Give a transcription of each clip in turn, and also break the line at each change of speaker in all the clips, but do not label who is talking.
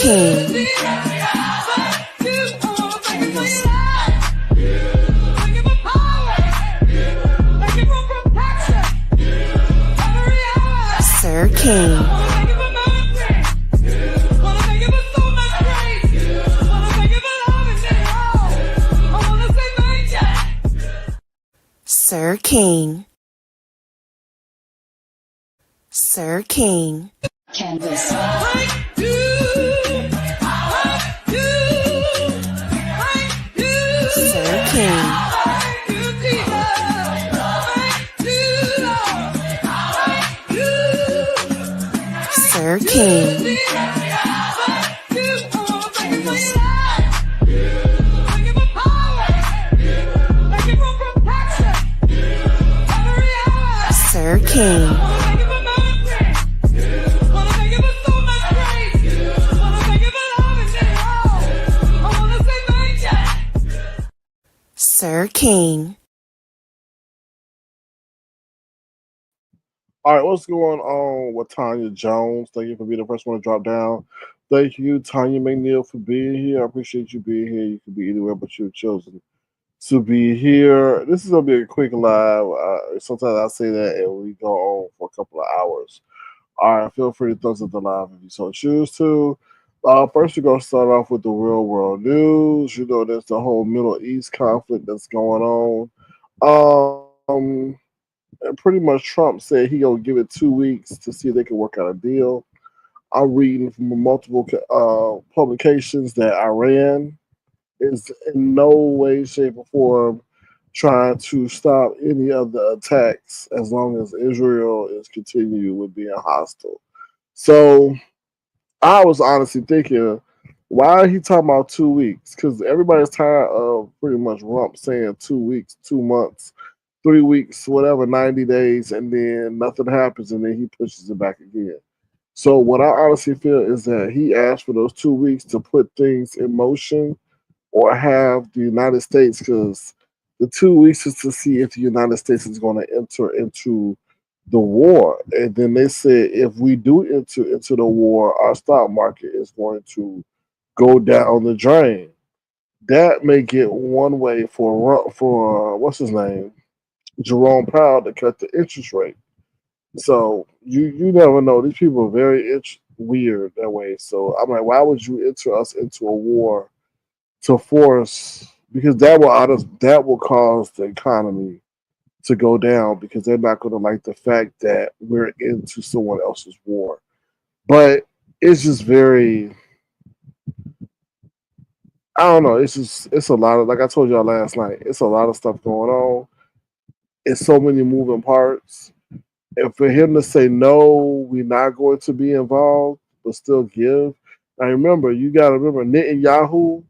King. Sir King. Sir King. Sir King.
Canvas.
Sir King. Sir King. Sir King. Sir King.
All right, what's going on with Tanya Jones? Thank you for being the first one to drop down. Thank you, Tanya McNeil, for being here. I appreciate you being here. You could be anywhere, but you've chosen to be here. This is going to be a quick live. Sometimes I say that and we go on for a couple of hours. All right, feel free to thumbs up the live if you so choose to. First, we're going to start off with the real world news. You know, there's the whole Middle East conflict that's going on. And pretty much Trump said he gonna give it 2 weeks to see if they can work out a deal. I'm reading from multiple publications that Iran is in no way, shape, or form trying to stop any of the attacks as long as Israel is continuing with being hostile. So I was honestly thinking, why are he talking about 2 weeks? Because everybody's tired of pretty much Rump saying 2 weeks, 2 months, 3 weeks, whatever, 90 days, and then nothing happens, and then he pushes it back again. So what I honestly feel is that he asked for those 2 weeks to put things in motion or have the United States, because the 2 weeks is to see if the United States is going to enter into the war. And then they said if we do enter into the war, our stock market is going to go down the drain. That may get one way for what's his name? Jerome Powell to cut the interest rate. So you never know. These people are very weird that way. So I'm like, why would you enter us into a war to force? Because that will cause the economy to go down because they're not going to like the fact that we're into someone else's war. But it's just very. I don't know. It's a lot of, like I told y'all last night. It's a lot of stuff going on. It's so many moving parts. And for him to say no, we're not going to be involved, but still give. Now remember, you gotta remember Netanyahu,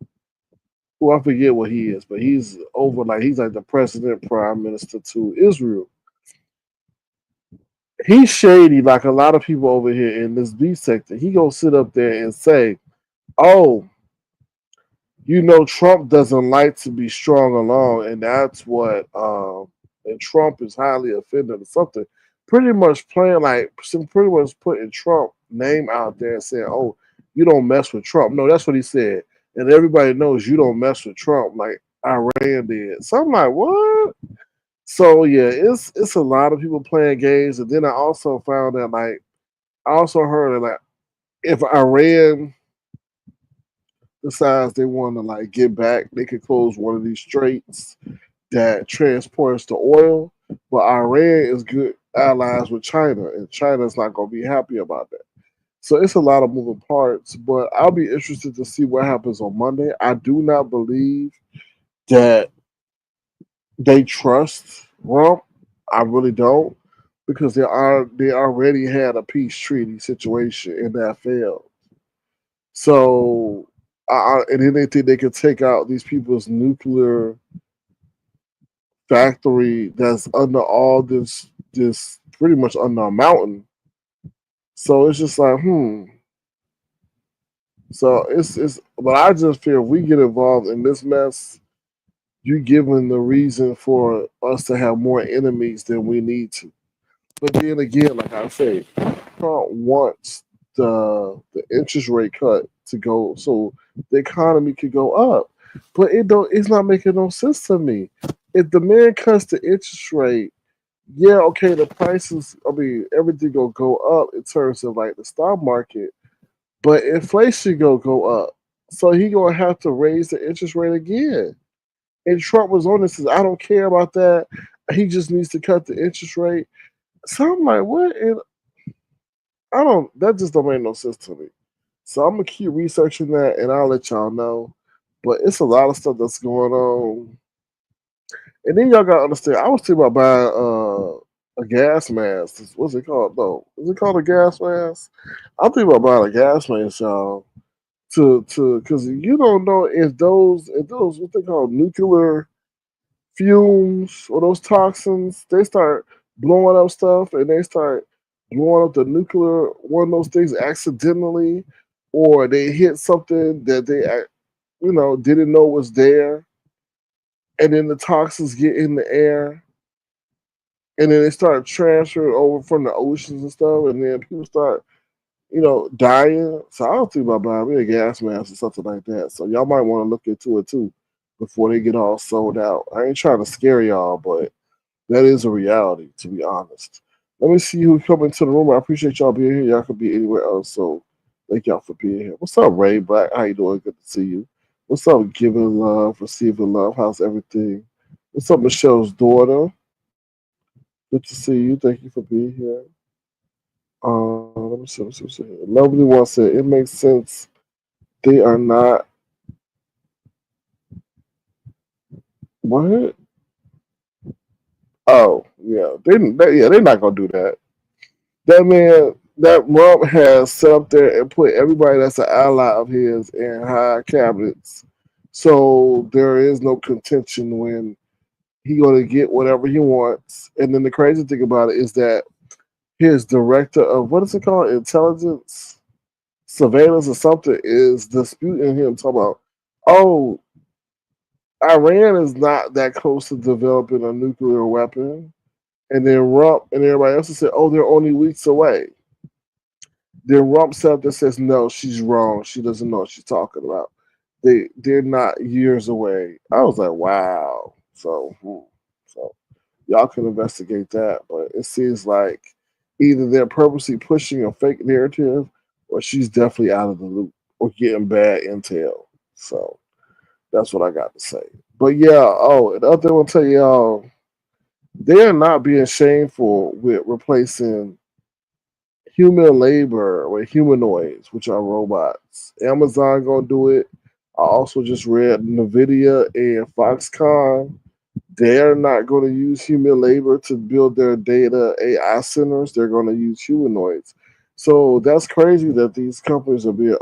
who I forget what he is, but he's he's like the president, prime minister to Israel. He's shady like a lot of people over here in this B sector. He gonna sit up there and say, oh, you know, Trump doesn't like to be strong along, and that's what and Trump is highly offended or something. Pretty much playing like pretty much putting Trump name out there and saying, "Oh, you don't mess with Trump." No, that's what he said, and everybody knows you don't mess with Trump like Iran did. So I'm like, what? So yeah, it's a lot of people playing games, and then I also found that I also heard that if Iran decides they want to get back, they could close one of these straits that transports the oil. But Iran is good allies with China, and China's not going to be happy about that. So it's a lot of moving parts, but I'll be interested to see what happens on Monday. I do not believe that they trust Trump. I really don't, because they already had a peace treaty situation and that failed. So and then they think they could take out these people's nuclear factory that's under all this pretty much under a mountain. So it's just like, So it's but I just fear if we get involved in this mess, you giving the reason for us to have more enemies than we need to. But then again, like I say, Trump wants the interest rate cut to go so the economy could go up. But it's not making no sense to me. If the man cuts the interest rate, yeah, okay, the prices, I mean, everything gonna go up in terms of like the stock market, but inflation gonna go up. So he gonna have to raise the interest rate again. And Trump was on this, says, I don't care about that. He just needs to cut the interest rate. So I'm like, what? And I don't, that just don't make no sense to me. So I'm gonna keep researching that and I'll let y'all know. But it's a lot of stuff that's going on. And then y'all gotta understand, I was thinking about buying a gas mask. What's it called though? Is it called a gas mask? I'm thinking about buying a gas mask, y'all. To because you don't know if those what they call nuclear fumes or those toxins, they start blowing up stuff and they start blowing up the nuclear one of those things accidentally, or they hit something that they didn't know was there, and then the toxins get in the air, and then they start transferring over from the oceans and stuff, and then people start dying. So I don't think about buying me a gas mask or something like that. So y'all might want to look into it too before they get all sold out. I ain't trying to scare y'all, but that is a reality, to be honest. Let me see who come into the room. I appreciate y'all being here. Y'all could be anywhere else, so thank y'all for being here. What's up, Ray Black? How you doing? Good to see you. What's up, giving love, receiving love? How's everything? What's up, Michelle's daughter? Good to see you. Thank you for being here. Let me see. Lovely one said it makes sense. They are not what? Oh, yeah. They're not gonna do that. That man, that Rump has sat up there and put everybody that's an ally of his in high cabinets. So there is no contention when he gonna get whatever he wants. And then the crazy thing about it is that his director of what is it called? Intelligence, surveillance or something is disputing him, talking about, oh, Iran is not that close to developing a nuclear weapon. And then Rump and everybody else said, oh, they're only weeks away. Then Rump sat there says, no, she's wrong. She doesn't know what she's talking about. They're not years away. I was like, wow. So y'all can investigate that, but it seems like either they're purposely pushing a fake narrative, or she's definitely out of the loop or getting bad intel. So that's what I got to say. But yeah, oh, the other thing I want to tell y'all, they are not being shameful with replacing human labor with humanoids, which are robots. Amazon gonna do it. I also just read Nvidia and Foxconn. They're not going to use human labor to build their data AI centers. They're going to use humanoids. So that's crazy that these companies are being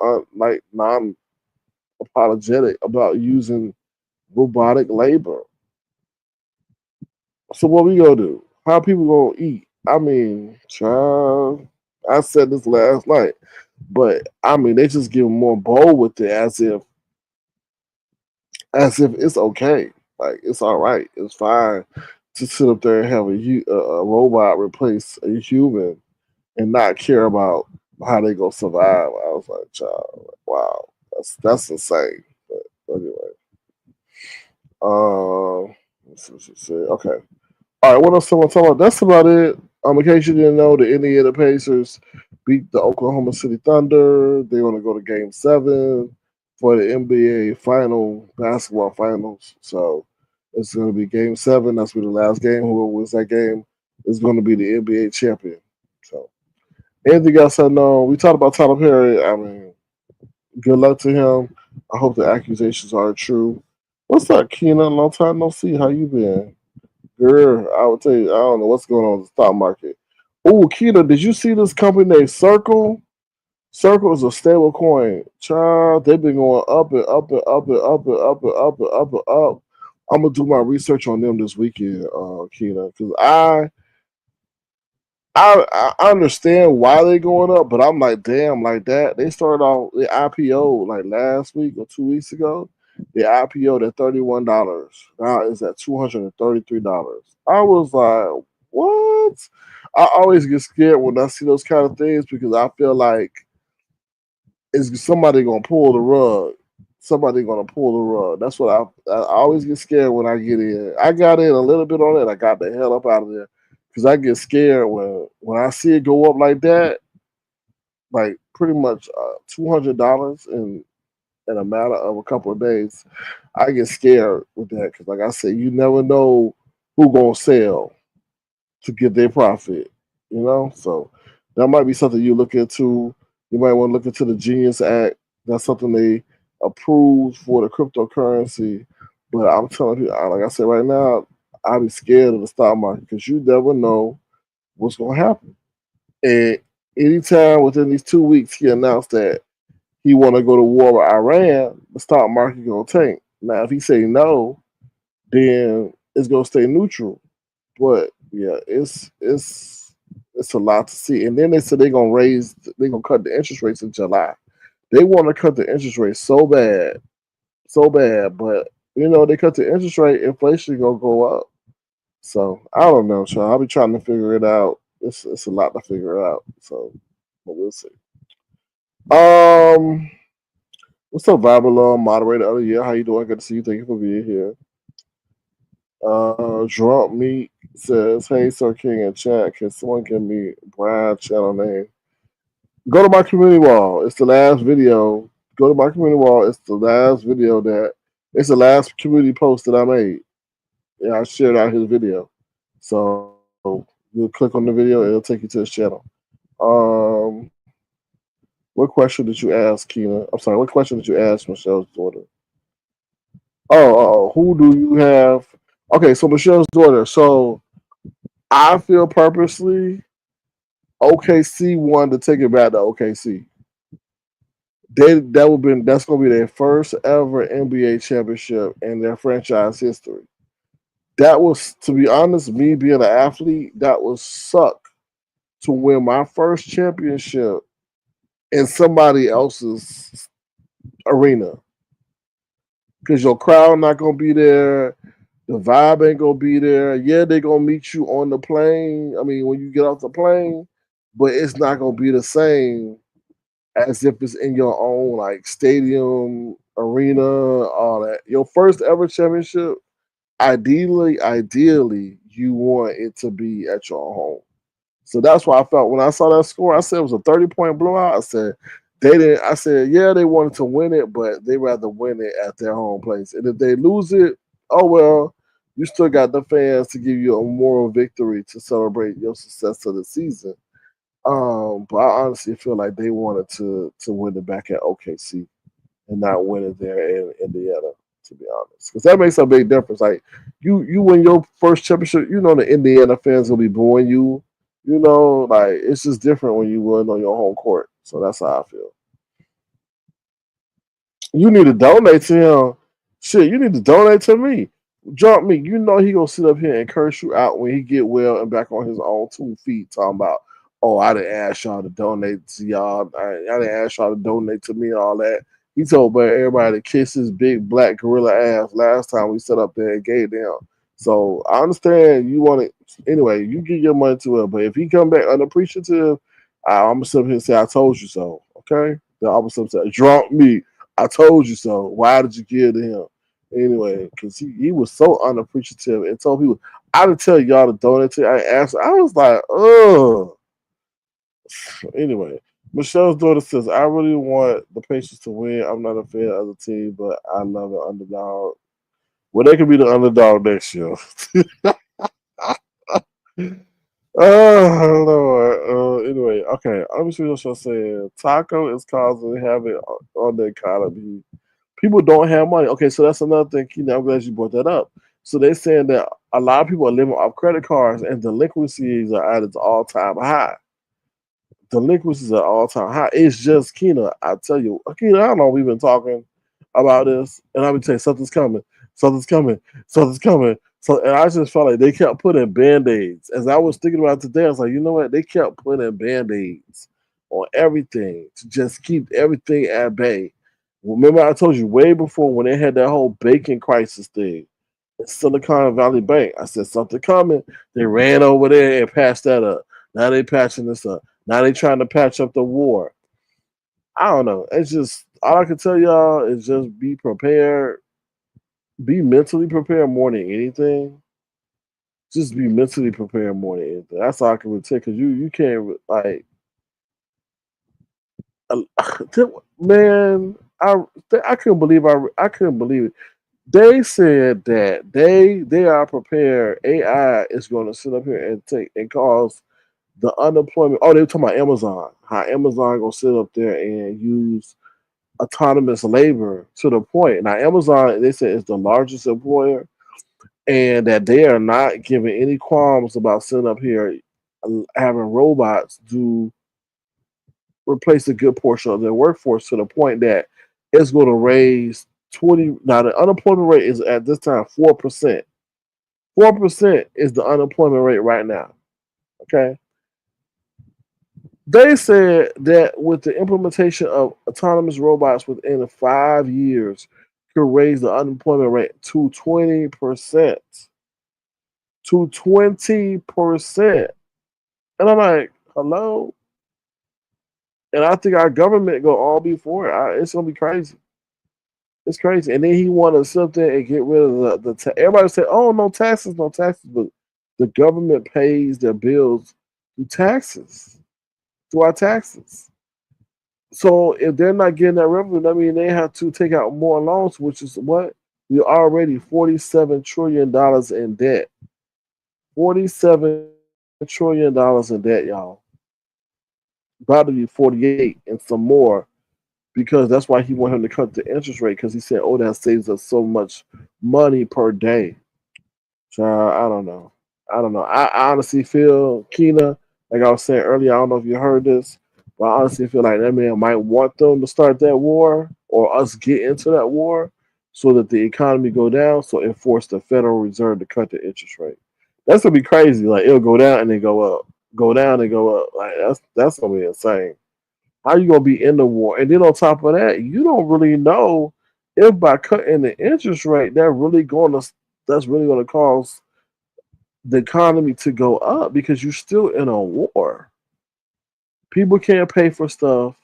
non-apologetic about using robotic labor. So what we gonna do? How people gonna eat? I mean, child, I said this last night, but I mean they just get more bold with it as if it's okay, like it's all right, it's fine to sit up there and have a robot replace a human and not care about how they gonna survive. I was like, child, wow, that's insane. But anyway, okay. All right, what else someone talk about? That's about it. In case you didn't know, the Indiana Pacers beat the Oklahoma City Thunder. They're going to go to Game 7 for the NBA basketball finals. So it's going to be Game 7. That's going to be the last game. Whoever wins that game is going to be the NBA champion. So anything else I know? We talked about Tyler Perry. I mean, good luck to him. I hope the accusations are true. What's up, Keenan? Long time no see. How you been? Girl, I would tell you, I don't know what's going on in the stock market. Oh, Keita, did you see this company named Circle? Circle is a stable coin. Child, they've been going up and up and up and up and up and up and up and up. I'm gonna do my research on them this weekend, Keita, because I understand why they're going up, but I'm like, damn, like that. They started off the IPO like last week or 2 weeks ago. The IPO at $31. Now it's at $233. I was like, what? I always get scared when I see those kind of things because I feel like is somebody gonna pull the rug. Somebody gonna pull the rug. That's what I always get scared when I get in. I got in a little bit on it. I got the hell up out of there because I get scared when I see it go up like that, like pretty much $200 in a matter of a couple of days. I get scared with that because, like I said, you never know who gonna sell to get their profit. You know, so that might be something you look into. You might want to look into the Genius Act. That's something they approved for the cryptocurrency. But I'm telling you, like I said, right now, I be scared of the stock market because you never know what's gonna happen. And anytime within these 2 weeks, he announced that he want to go to war with Iran, the stock market gonna tank. Now, if he say no, then it's gonna stay neutral. But yeah, it's a lot to see. And then they said they're gonna cut the interest rates in July. They want to cut the interest rate so bad, so bad. But they cut the interest rate, inflation gonna go up. So I don't know, Sean. I'll be trying to figure it out. It's a lot to figure out. So, but we'll see. Um, what's up, Babylon moderator of the year? How you doing? Good to see you. Thank you for being here. Drunk Meat says, "Hey, Sir King in chat, can someone give me Briiine channel name? Go to my community wall. It's the last video. Go to my community wall. It's the last video it's the last community post that I made. Yeah, I shared out his video. So you'll click on the video, it'll take you to his channel. Um, what question did you ask, Keena? I'm sorry, what question did you ask Michelle's daughter? Who do you have? Okay, so Michelle's daughter. So I feel purposely OKC wanted to take it back to OKC. That's gonna be their first ever NBA championship in their franchise history. That was, to be honest, me being an athlete, that would suck to win my first championship in somebody else's arena. Because your crowd not gonna be there, the vibe ain't gonna be there. Yeah, they gonna meet you on the plane. I mean, when you get off the plane, but it's not gonna be the same as if it's in your own like stadium, arena, all that. Your first ever championship, ideally, you want it to be at your home. So that's why I felt when I saw that score, I said it was a 30-point blowout. I said they didn't. I said, yeah, they wanted to win it, but they rather win it at their home place. And if they lose it, oh well, you still got the fans to give you a moral victory to celebrate your success of the season. But I honestly feel like they wanted to win it back at OKC and not win it there in Indiana, to be honest, because that makes a big difference. Like you win your first championship, the Indiana fans will be booing you. Like it's just different when you win on your home court. So that's how I feel. You need to donate to him. Shit, you need to donate to me. Jump me. He gonna sit up here and curse you out when he get well and back on his own 2 feet, talking about, oh, I didn't ask y'all to donate to y'all. I didn't ask y'all to donate to me and all that. He told everybody to kiss his big black gorilla ass last time we set up there and gave them. So I understand you want it. Anyway, you give your money to him. But if he come back unappreciative, I'm gonna sit up here and say, I told you so. Okay? Then I'm gonna say, drunk me. I told you so. Why did you give to him? Anyway, because he was so unappreciative and told people, I didn't tell y'all to donate to. I asked. I was like, ugh. Anyway, Michelle's daughter says, I really want the Patriots to win. I'm not a fan of the team, but I love an underdog. Well, they could be the underdog next year. Oh Lord. Anyway, okay. I'm just gonna say Taco is causing havoc on the economy. People don't have money. Okay, so that's another thing. I'm glad you brought that up. So they're saying that a lot of people are living off credit cards and delinquencies are at its all-time high. Delinquencies are all-time high. It's just Keena. I tell you, Keena, I don't know. We've been talking about this, and I've been saying something's coming, something's coming, something's coming. So, and I just felt like they kept putting band-aids. As I was thinking about it today, I was like, you know what? They kept putting band-aids on everything to just keep everything at bay. Remember, I told you way before when they had that whole banking crisis thing in Silicon Valley Bank. I said something coming. They ran over there and patched that up. Now they patching this up. Now they trying to patch up the war. I don't know. It's just all I can tell y'all is just be prepared, be mentally prepared more than anything. Just be mentally prepared more than anything. That's all I can really tell. Because you can't like, uh, man. I couldn't believe I couldn't believe it. They said that they are prepared. AI is going to sit up here and take and cause the unemployment. Oh, they were talking about Amazon. How Amazon gonna sit up there and use autonomous labor to the point. Now, Amazon, they said, is the largest employer, and that they are not giving any qualms about sitting up here having robots do replace a good portion of their workforce to the point that it's going to raise 20. Now, the unemployment rate is at this time 4%. 4% is the unemployment rate right now. Okay. They said that with the implementation of autonomous robots within 5 years, could raise the unemployment rate to 20%. To 20%. And I'm like, hello? And I think our government go all be for it. It's gonna be crazy. It's crazy. And then he wanted something and get rid of everybody said, oh, no taxes, no taxes. But the government pays their bills through taxes, through our taxes. So if they're not getting that revenue, I mean they have to take out more loans, which is what? We're already $47 trillion in debt. $47 trillion in debt, y'all. About to be 48 and some more, because that's why he wanted him to cut the interest rate, because he said, oh, that saves us so much money per day. So I don't know. I don't know. I honestly feel, Keena, like I was saying earlier, I don't know if you heard this, but I honestly feel like that man might want them to start that war or us get into that war so that the economy go down, so it forced the Federal Reserve to cut the interest rate. That's gonna be crazy. Like it'll go down and then go up, go down and go up. Like that's gonna be insane. How you gonna be in the war? And then on top of that, you don't really know if by cutting the interest rate, that's really gonna cause the economy to go up, because you're still in a war. People can't pay for stuff.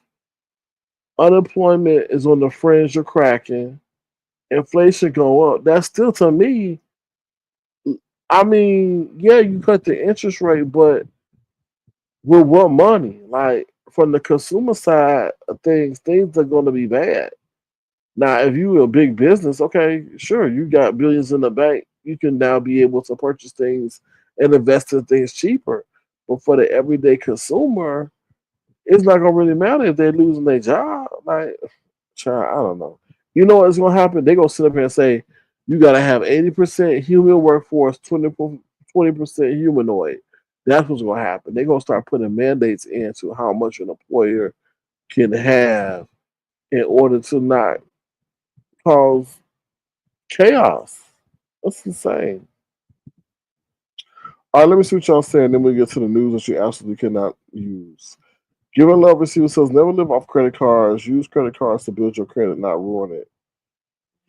Unemployment is on the fringe of cracking. Inflation go up. That's still, to me. I mean, yeah, you cut the interest rate, but with what money? Like from the consumer side of things are going to be bad. Now, if you a big business, okay, sure, you got billions in the bank. You can now be able to purchase things and invest in things cheaper. But for the everyday consumer, it's not gonna really matter if they're losing their job. Like, child, I don't know. You know what's gonna happen? They're gonna sit up here and say, you gotta have 80% human workforce, 20% humanoid. That's what's gonna happen. They're gonna start putting mandates into how much an employer can have in order to not cause chaos. That's insane. All right, let me see what y'all saying. Then we get to the news that you absolutely cannot use. Giving love receiver says never live off credit cards. Use credit cards to build your credit, not ruin it.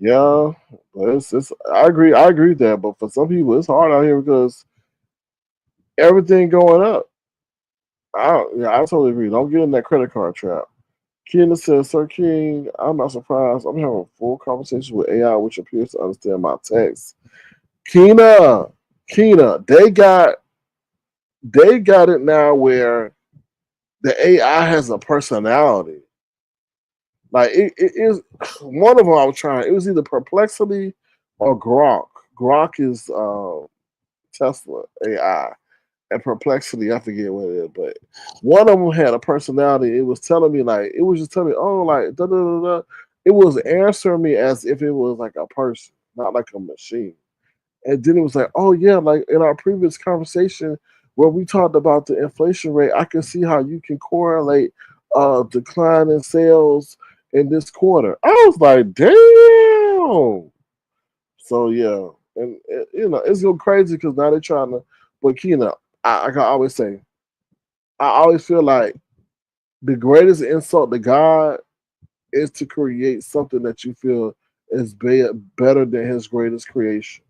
Yeah, but it's I agree with that. But for some people, it's hard out here because everything going up. I totally agree. Don't get in that credit card trap. Keena says, Sir King, I'm not surprised. I'm having a full conversation with AI, which appears to understand my text. Keena, Keena, they got it now where the AI has a personality. Like it is one of them I was trying. It was either Perplexity or Grok. Grok is Tesla AI, and Perplexity, I forget what it is, but one of them had a personality. It was telling me like it was just telling me, oh, like da da da da. It was answering me as if it was like a person, not like a machine. And then it was like, oh yeah, like in our previous conversation where we talked about the inflation rate, I can see how you can correlate decline in sales in this quarter. I was like, damn. So yeah, and it's go crazy because now they're trying to. But I can always say, I always feel like the greatest insult to God is to create something that you feel is better than His greatest creation,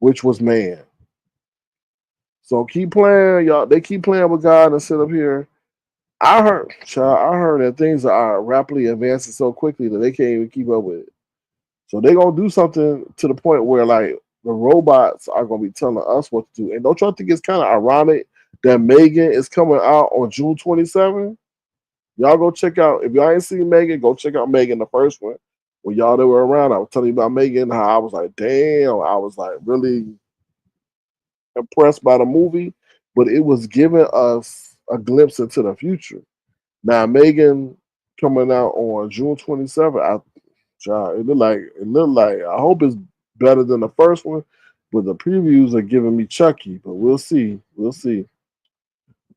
which was man. So keep playing, y'all. They keep playing with God and sit up here. I heard that things are rapidly advancing so quickly that they can't even keep up with it. So they're gonna do something to the point where like the robots are gonna be telling us what to do. And don't y'all think it's kind of ironic that Megan is coming out on June 27th? Y'all go check out if y'all ain't seen Megan, go check out Megan the first one. When y'all that were around, I was telling you about Megan, how I was like, damn, I was like really impressed by the movie, but it was giving us a glimpse into the future. Now Megan coming out on June 27th, it looked like I hope it's better than the first one, but the previews are giving me Chucky, but we'll see. We'll see.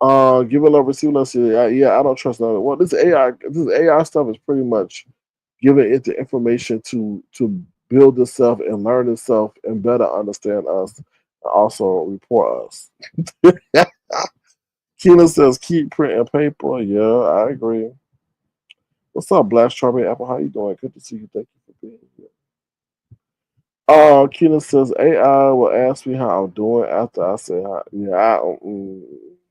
Give it love, receive love. Yeah, I don't trust none of it. Well, this AI stuff is pretty much giving it the information to build itself and learn itself and better understand us and also report us. Keena says keep printing paper. Yeah, I agree. What's up, Black Strawberry Apple? How you doing? Good to see you. Thank you for being here. Keena says AI will ask me how I'm doing after I say hi. Yeah,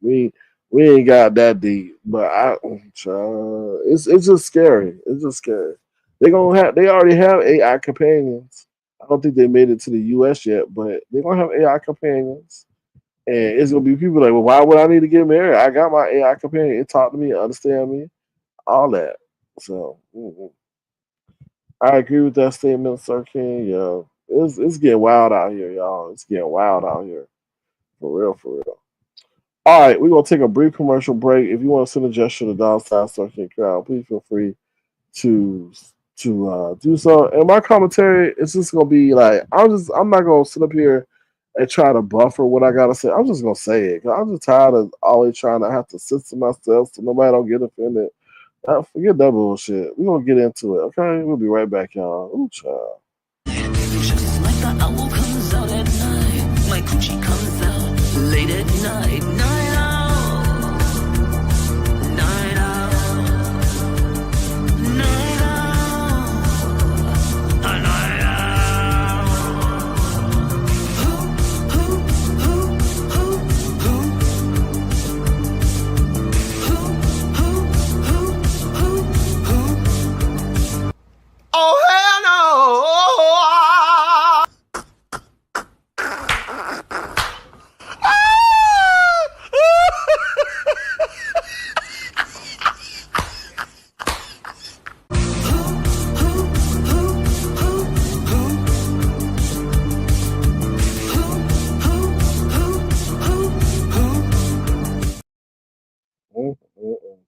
we we ain't got that deep, but it's just scary. It's just scary. They already have AI companions. I don't think they made it to the US yet, but they're gonna have AI companions. And it's gonna be people like, well, why would I need to get married? I got my AI companion. It talk to me, understand me, all that. So I agree with that statement, Sir King. Yeah, it's getting wild out here, y'all. It's getting wild out here, for real, for real. All right, we're gonna take a brief commercial break. If you want to send a gesture to Dollar Sign Sir King Crowd, please feel free to do so. And my commentary is just gonna be like I'm not gonna sit up here and try to buffer what I gotta say. I'm just gonna say it. 'Cause I'm just tired of always trying to have to censor myself so nobody don't get offended. Forget that bullshit. We're gonna get into it, okay? We'll be right back, y'all. Ooh, child.
Just like the owl comes out at night, my coochie comes out late at night. Night out, night out, night out, night out. Who, oh hell no!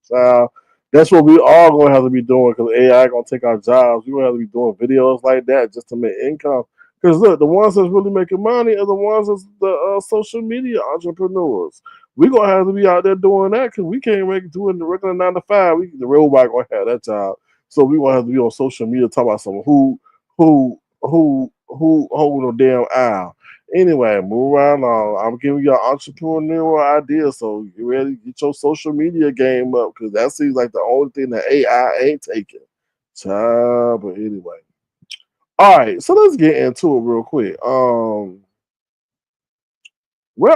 So that's what we all gonna have to be doing because AI gonna take our jobs. We gonna have to be doing videos like that just to make income. Because look, the ones that's really making money are the ones that's the social media entrepreneurs. We gonna have to be out there doing that because we can't make doing the regular 9 to 5. The robot gonna have that job, so we gonna have to be on social media talking about someone who holding a damn aisle. Anyway, move right along. I'm giving you an entrepreneurial idea, so get ready, get your social media game up because that seems like the only thing that AI ain't taking. Child, but anyway. All right, so let's get into it real quick. Well,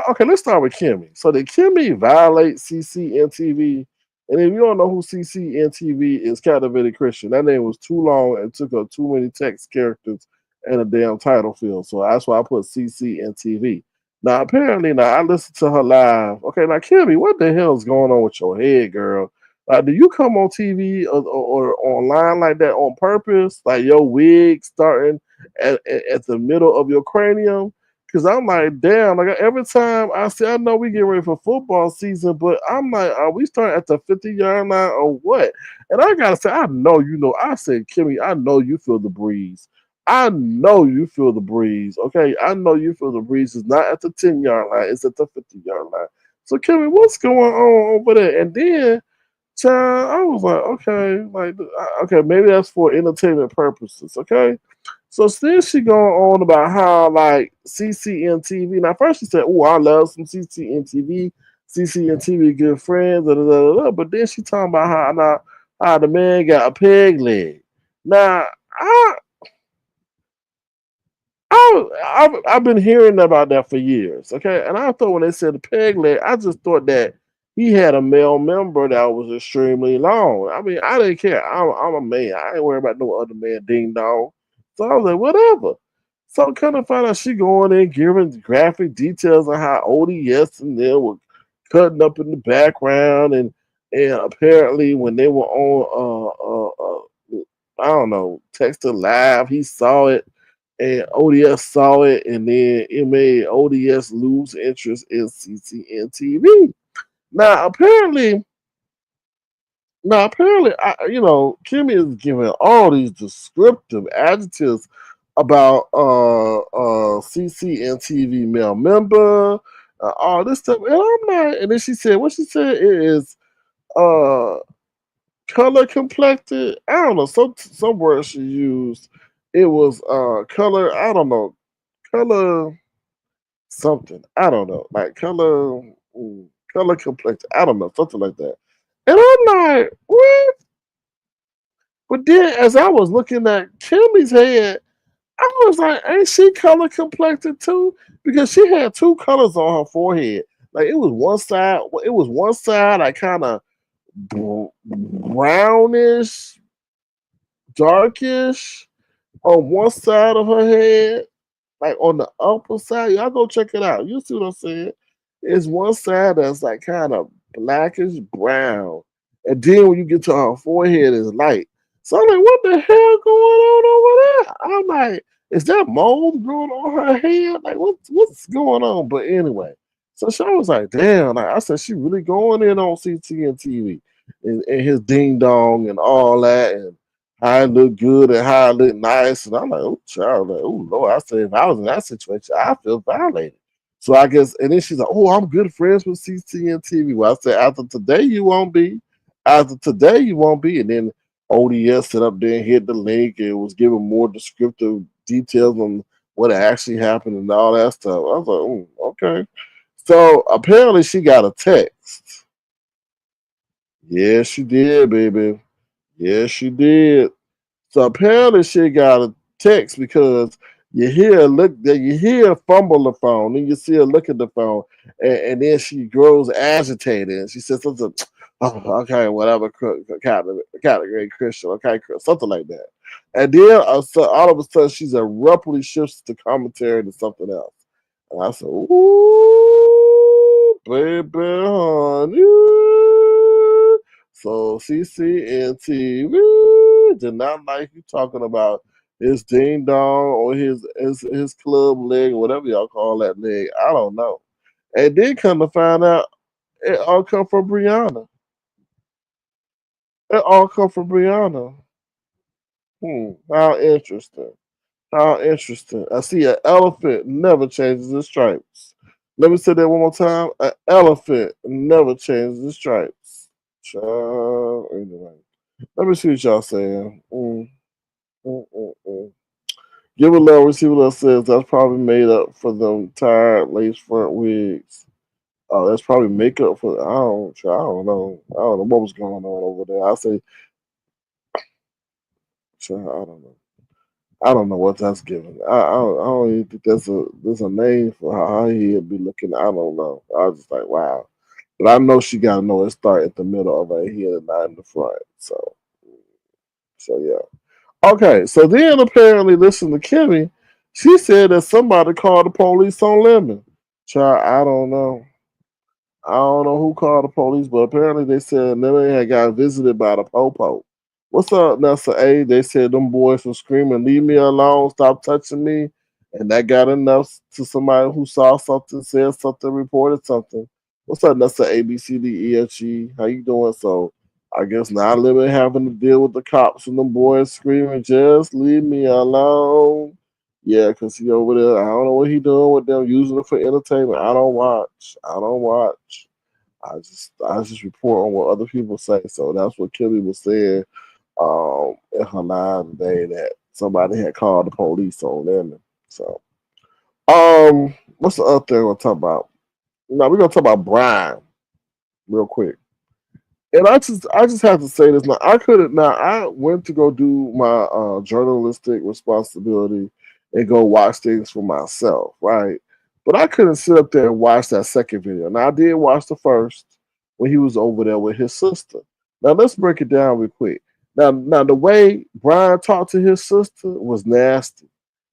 okay, let's start with Kimmie. So did Kimmie violate Ccntv? And if you don't know who Ccntv is, Captivated Christian. That name was too long and took up too many text characters and a damn title field. So that's why I put Ccntv. Now apparently, now I listened to her live. Okay, now Kimmie, what the hell is going on with your head, girl? Like, do you come on TV or online like that on purpose? Like your wig starting at the middle of your cranium? Cause I'm like, damn, like every time I see, I know we get ready for football season, but I'm like, are we starting at the 50-yard line or what? And I gotta say, I know you know, I said, Kimmie, I know you feel the breeze. I know you feel the breeze. Okay. I know you feel the breeze. It's not at the 10-yard line, it's at the 50-yard line. So Kimmie, what's going on over there? And then child, I was like, okay, like okay, maybe that's for entertainment purposes, okay? So then she going on about how like CCNTV. Now first she said, "Oh, I love some CCNTV. CCNTV good friends." Da, da, da, da. But then she talking about how the man got a peg leg. Now I I've been hearing about that for years, okay? And I thought when they said the peg leg, I just thought that he had a male member that was extremely long. I mean, I didn't care. I'm a man. I ain't worried about no other man ding dong. So I was like, whatever. So kind of find out she going in giving graphic details on how ODS and they were cutting up in the background and apparently when they were on I don't know, texting live, he saw it and ODS saw it and then it made ODS lose interest in CCNTV. Now apparently, Kimmie is giving all these descriptive adjectives about CCNTV male member, all this stuff, and I'm like, and then she said, what she said is uh color complected. I don't know some words she used. It was color. I don't know color something. I don't know like color complected. I don't know something like that. And I'm like, what? But then as I was looking at Kimmie's head, I was like, ain't she color complected too? Because she had two colors on her forehead. Like it was one side like kind of brownish, darkish on one side of her head, like on the upper side. Y'all go check it out. You see what I'm saying? It's one side that's like kind of blackish brown. And then when you get to her forehead, it's light. So I'm like, what the hell going on over there? I'm like, is that mold growing on her head? Like, what's going on? But anyway, so she was like, damn. Like I said, she really going in on CCNTV and his ding dong and all that. And how it look good and how it look nice. And I'm like, oh, child, like, oh, Lord. I said, if I was in that situation, I feel violated. So I guess, and then she's like, oh, I'm good friends with CCNTV. Well, I said, after today, you won't be. After today, you won't be. And then ODS set up there and hit the link and was giving more descriptive details on what actually happened and all that stuff. I was like, okay. So apparently she got a text. Yes, she did, baby. Yes, she did. So apparently she got a text because you hear her fumble the phone, then you see her look at the phone, and then she grows agitated and she says something, oh, okay, whatever, category Christian, okay, something like that. And then so all of a sudden she's abruptly shifts the commentary to something else. And I said, ooh, baby, honey. So CCNTV did not like you talking about his ding dong or his club leg or whatever y'all call that leg. I don't know. And then come to find out, it all come from Briiine. It all come from Briiine. How interesting. How interesting. I see an elephant never changes its stripes. Let me say that one more time. An elephant never changes its stripes. Anyway, let me see what y'all saying. Mm, mm, mm. Give a love, receive a love says that's probably made up for them tired lace front wigs. Oh, that's probably makeup for I don't know. I don't know what was going on over there. I say, I don't know. I don't know what that's given. I don't even think there's a name for how he'd be looking. I don't know. I was just like, wow. But I know she got to know it start at the middle of her head and not in the front. So yeah. Okay, so then apparently, listen to Kimmie. She said that somebody called the police on Lemon. Child, I don't know. I don't know who called the police, but apparently they said Lemon had got visited by the popo. What's up, Nessa A? They said them boys were screaming, leave me alone, stop touching me. And that got enough to somebody who saw something, said something, reported something. What's up, Nessa A, B, C, D, E, F, G? How you doing? So I guess now Lemon having to deal with the cops and them boys screaming, just leave me alone. Yeah, because he over there, I don't know what he doing with them, using it for entertainment. I don't watch. I don't watch. I just report on what other people say. So that's what Kimmie was saying in her line today that somebody had called the police on them. So what's the other thing we're gonna talk about? Now we're gonna talk about Briiine real quick. And I just have to say this now. I went to go do my journalistic responsibility and go watch things for myself, right? But I couldn't sit up there and watch that second video. Now I did watch the first when he was over there with his sister. Now let's break it down real quick. Now the way Brian talked to his sister was nasty.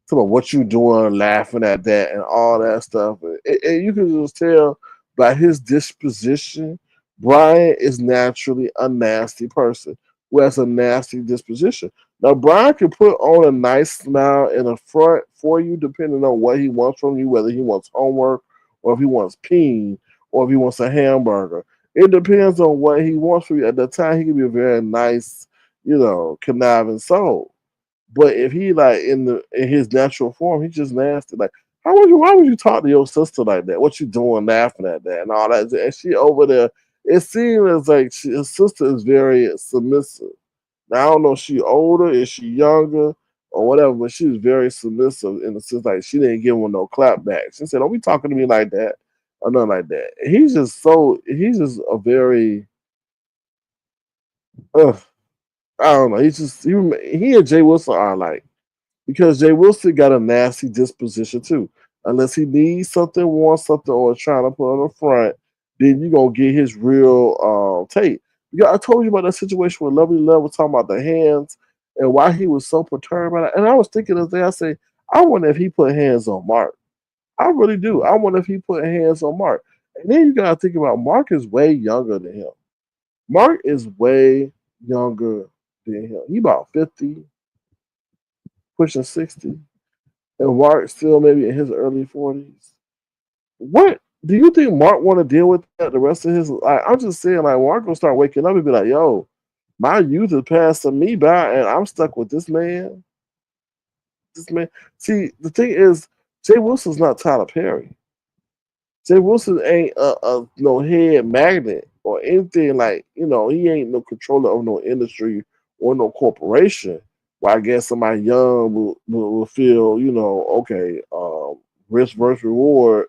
Talking about what you doing, laughing at that, and all that stuff. And you can just tell by his disposition, Brian is naturally a nasty person who has a nasty disposition. Now, Brian can put on a nice smile in the front for you, depending on what he wants from you, whether he wants homework or if he wants peen or if he wants a hamburger. It depends on what he wants from you. At the time, he can be a very nice, conniving soul. But if he like in his natural form, he's just nasty. Like, why would you talk to your sister like that? What you doing laughing at that and all that? And she over there, it seems as like his sister is very submissive. Now I don't know if she older, is she younger, or whatever, but she was very submissive in the sense like she didn't give him no clap back. She said, "Don't be talking to me like that," or nothing like that. He's just a very uh, I don't know. He and Jay Wilson are like, because Jay Wilson got a nasty disposition too. Unless he needs something, wants something, or is trying to put on the front, then you gonna get his real take. Yeah, I told you about that situation where Lovely Love was talking about the hands and why he was so perturbed by it. And I was thinking the other day, I say, I wonder if he put hands on Mark. I really do. I wonder if he put hands on Mark. And then you gotta think about Mark is way younger than him. Mark is way younger than him. He about 50, pushing 60, and Mark still maybe in his early 40s. What do you think Mark want to deal with that the rest of his life? I'm just saying, like, Mark gonna start waking up and be like, yo, my youth is passing me by and I'm stuck with this man. This man. See, the thing is, Jay Wilson's not Tyler Perry. Jay Wilson ain't a no head magnet or anything like, he ain't no controller of no industry or no corporation. Well, I guess somebody young will feel, okay, risk versus reward.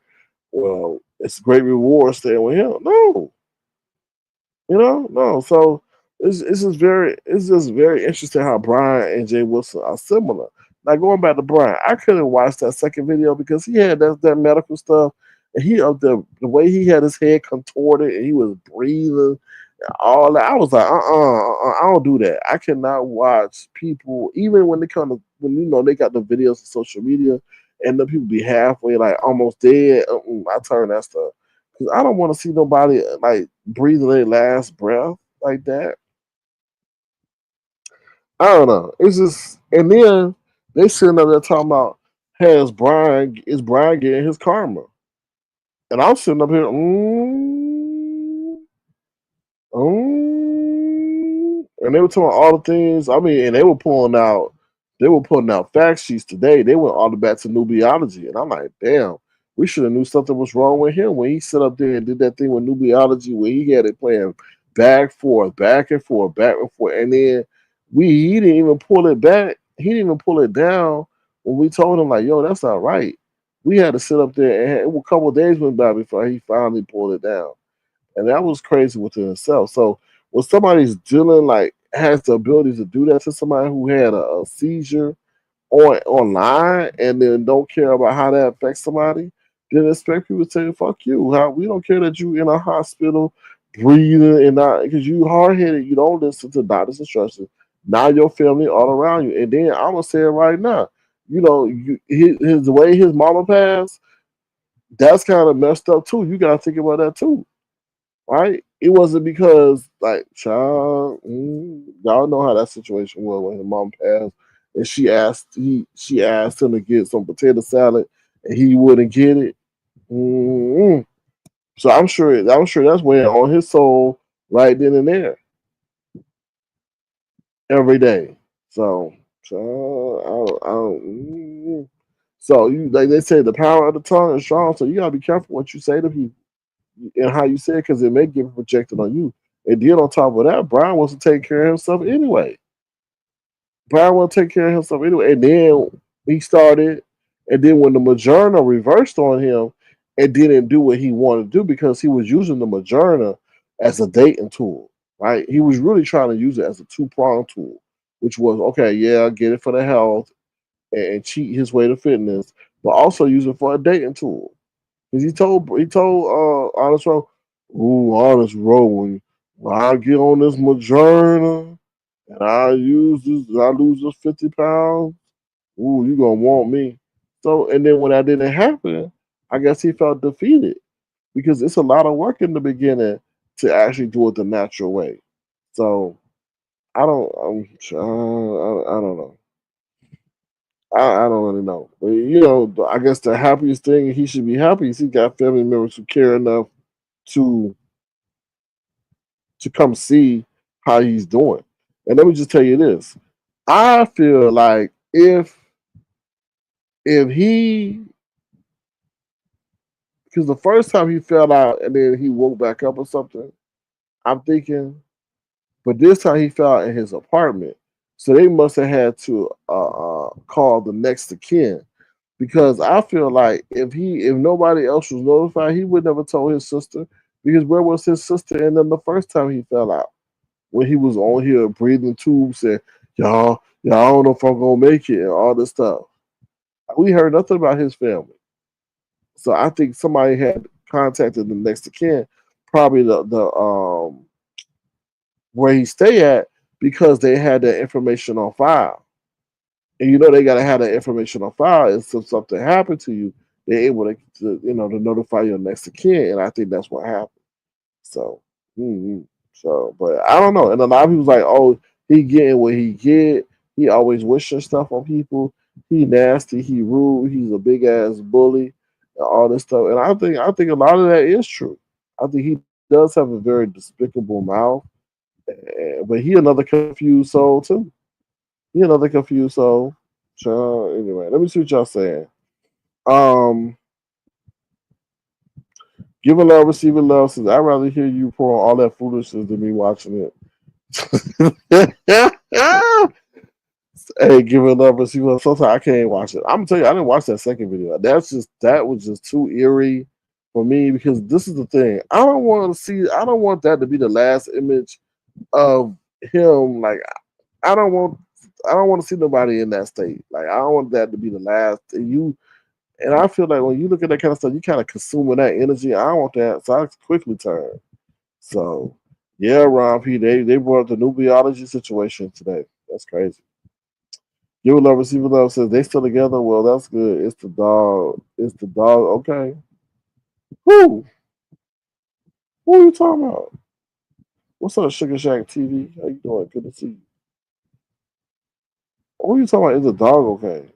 Well, it's a great reward staying with him. No, no. So it's just very interesting how Brian and Jay Wilson are similar. Like going back to Brian, I couldn't watch that second video because he had that medical stuff, and he of the way he had his head contorted and he was breathing, all that. I was like, I don't do that. I cannot watch people even when they come to when they got the videos on social media and the people be halfway like almost dead. I turn that stuff because I don't want to see nobody like breathing their last breath like that. I don't know. It's just, and then they sitting up there talking about, hey, is Brian getting his karma? And I'm sitting up here, and they were talking all the things. I mean, and they were putting out fact sheets today. They went all the back to nubiology, and I'm like, damn, we should have knew something was wrong with him when he sat up there and did that thing with nubiology where he had it playing back and forth, back and forth, and then he didn't even pull it back. He didn't even pull it down when we told him like, yo, that's not right. We had to sit up there, and a couple of days went by before he finally pulled it down, and that was crazy within itself. So when somebody's dealing like has the ability to do that to somebody who had a seizure online and then don't care about how that affects somebody, then expect people to say, fuck you. How we don't care that you in a hospital breathing and not because you hard headed, you don't listen to doctor's instructions. Now your family all around you. And then I'm gonna say it right now. His the way his mama passed, that's kind of messed up too. You gotta think about that too, right? It wasn't because like child, y'all know how that situation was when his mom passed, and she asked him to get some potato salad, and he wouldn't get it. Mm. So I'm sure that's weighing on his soul right then and there every day. So, child, so you like they say the power of the tongue is strong. So you gotta be careful what you say to people and how you say it because it may get projected on you. And then on top of that, Brian wants to take care of himself anyway. Brian wants to take care of himself anyway. And then he started, and then when the Moderna reversed on him, it didn't do what he wanted to do because he was using the Moderna as a dating tool, right? He was really trying to use it as a two-pronged tool, which was, okay, yeah, get it for the health and cheat his way to fitness, but also use it for a dating tool. Because he told Honest Rowe, Ooh, honest rolling. When I get on this Moderna and I lose this 50 pounds. Ooh, you gonna want me. So, and then when that didn't happen, I guess he felt defeated because it's a lot of work in the beginning to actually do it the natural way. So I don't know. I don't really know. But I guess the happiest thing he should be happy is he got family members who care enough to come see how he's doing. And let me just tell you this. I feel like if he because the first time he fell out and then he woke back up or something, I'm thinking, but this time he fell out in his apartment. So they must have had to call the next of kin because I feel like if nobody else was notified, he would never told his sister because where was his sister? And then the first time he fell out when he was on here breathing tubes and y'all, I don't know if I'm gonna make it and all this stuff. We heard nothing about his family, so I think somebody had contacted the next of kin, probably the where he stay at because they had that information on file. And they gotta have that information on file. And if something happened to you, they're able to notify your next of kin. And I think that's what happened. So, mhm. But I don't know. And a lot of people's like, oh, he getting what he get. He always wishing stuff on people. He nasty. He rude. He's a big ass bully. And all this stuff. And I think a lot of that is true. I think he does have a very despicable mouth. But he another confused soul too. He another confused soul. So anyway, let me see what y'all saying. Um, Giving love, receiving love says I'd rather hear you pour all that foolishness than me watching it. Hey, giving love, receiving love. Sometimes I can't watch it. I'm gonna tell you, I didn't watch that second video. That was just too eerie for me because this is the thing. I don't want that to be the last image of him. Like I don't want I don't want to see nobody in that state. Like I don't want that to be the last. And I feel like when you look at that kind of stuff, you kind of consuming that energy. I don't want that, so I quickly turn. So yeah, Ron P. They brought up the new biology situation today. That's crazy. Give love, receive love says they still together. Well, that's good. It's the dog. It's the dog. Okay. Who? Who are you talking about? What's up, Sugar Shack TV? How you doing? Good to see you. Who are you talking about? Is the dog okay?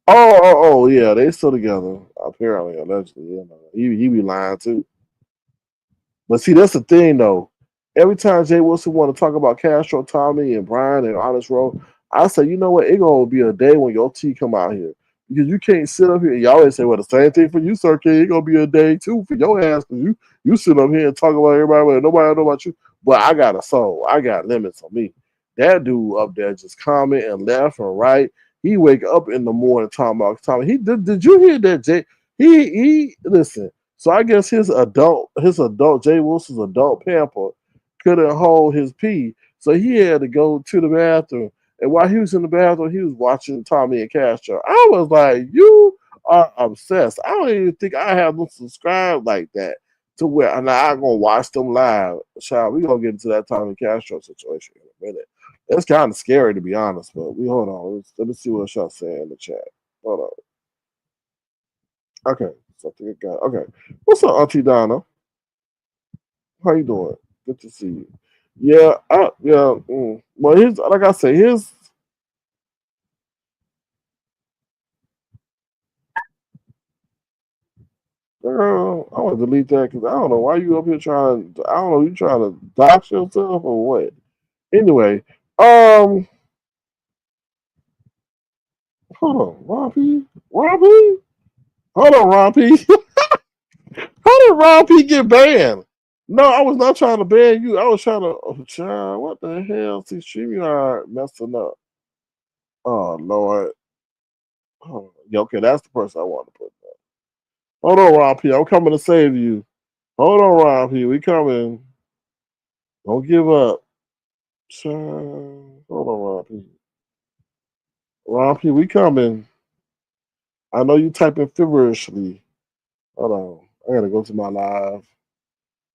Yeah, they still together. Apparently, allegedly. He be lying too. But see, that's the thing though. Every time Jay Wilson want to talk about Castro, Tommy, and Briiine and Honest Road, I say, you know what? It gonna be a day when your T come out here because you can't sit up here. Y'all always say, well, the same thing for you, Sir King. It gonna be a day too for your ass because you sit up here and talk about everybody, but nobody know about you. But I got a soul. I got limits on me. That dude up there just comment and left and right. He wake up in the morning talking about Tommy. He did you hear that Jay? He listen. So I guess his adult Jay Wilson's adult pamper couldn't hold his pee, so he had to go to the bathroom. And while he was in the bathroom, he was watching Tommy and Castro. I was like, "You are obsessed." I don't even think I have them subscribed like that to where I'm gonna watch them live. Child, we gonna get into that Tommy Castro situation in a minute. It's kind of scary to be honest, but we hold on. Let me see what y'all saying in the chat. Hold on. Okay, something I got. Okay, what's up, Auntie Donna? How you doing? Good to see you. Yeah, yeah. Well, his like I say, his girl. I want to delete that because I don't know why you up here trying. I don't know you trying to dox yourself or what. Anyway, um, hold on, Ron P, hold on, Ron P. How did Ron P get banned? No, I was not trying to ban you. I was trying to. Oh, child, what the hell? See, StreamYard messing up. Oh Lord. Oh, yeah, okay, that's the person I want to put. Hold on, Ron P. I'm coming to save you. Hold on, Ron P. We coming. Don't give up. Hold on, Ron P. Ron P. We coming. I know you typing feverishly. Hold on. I gotta go to my live.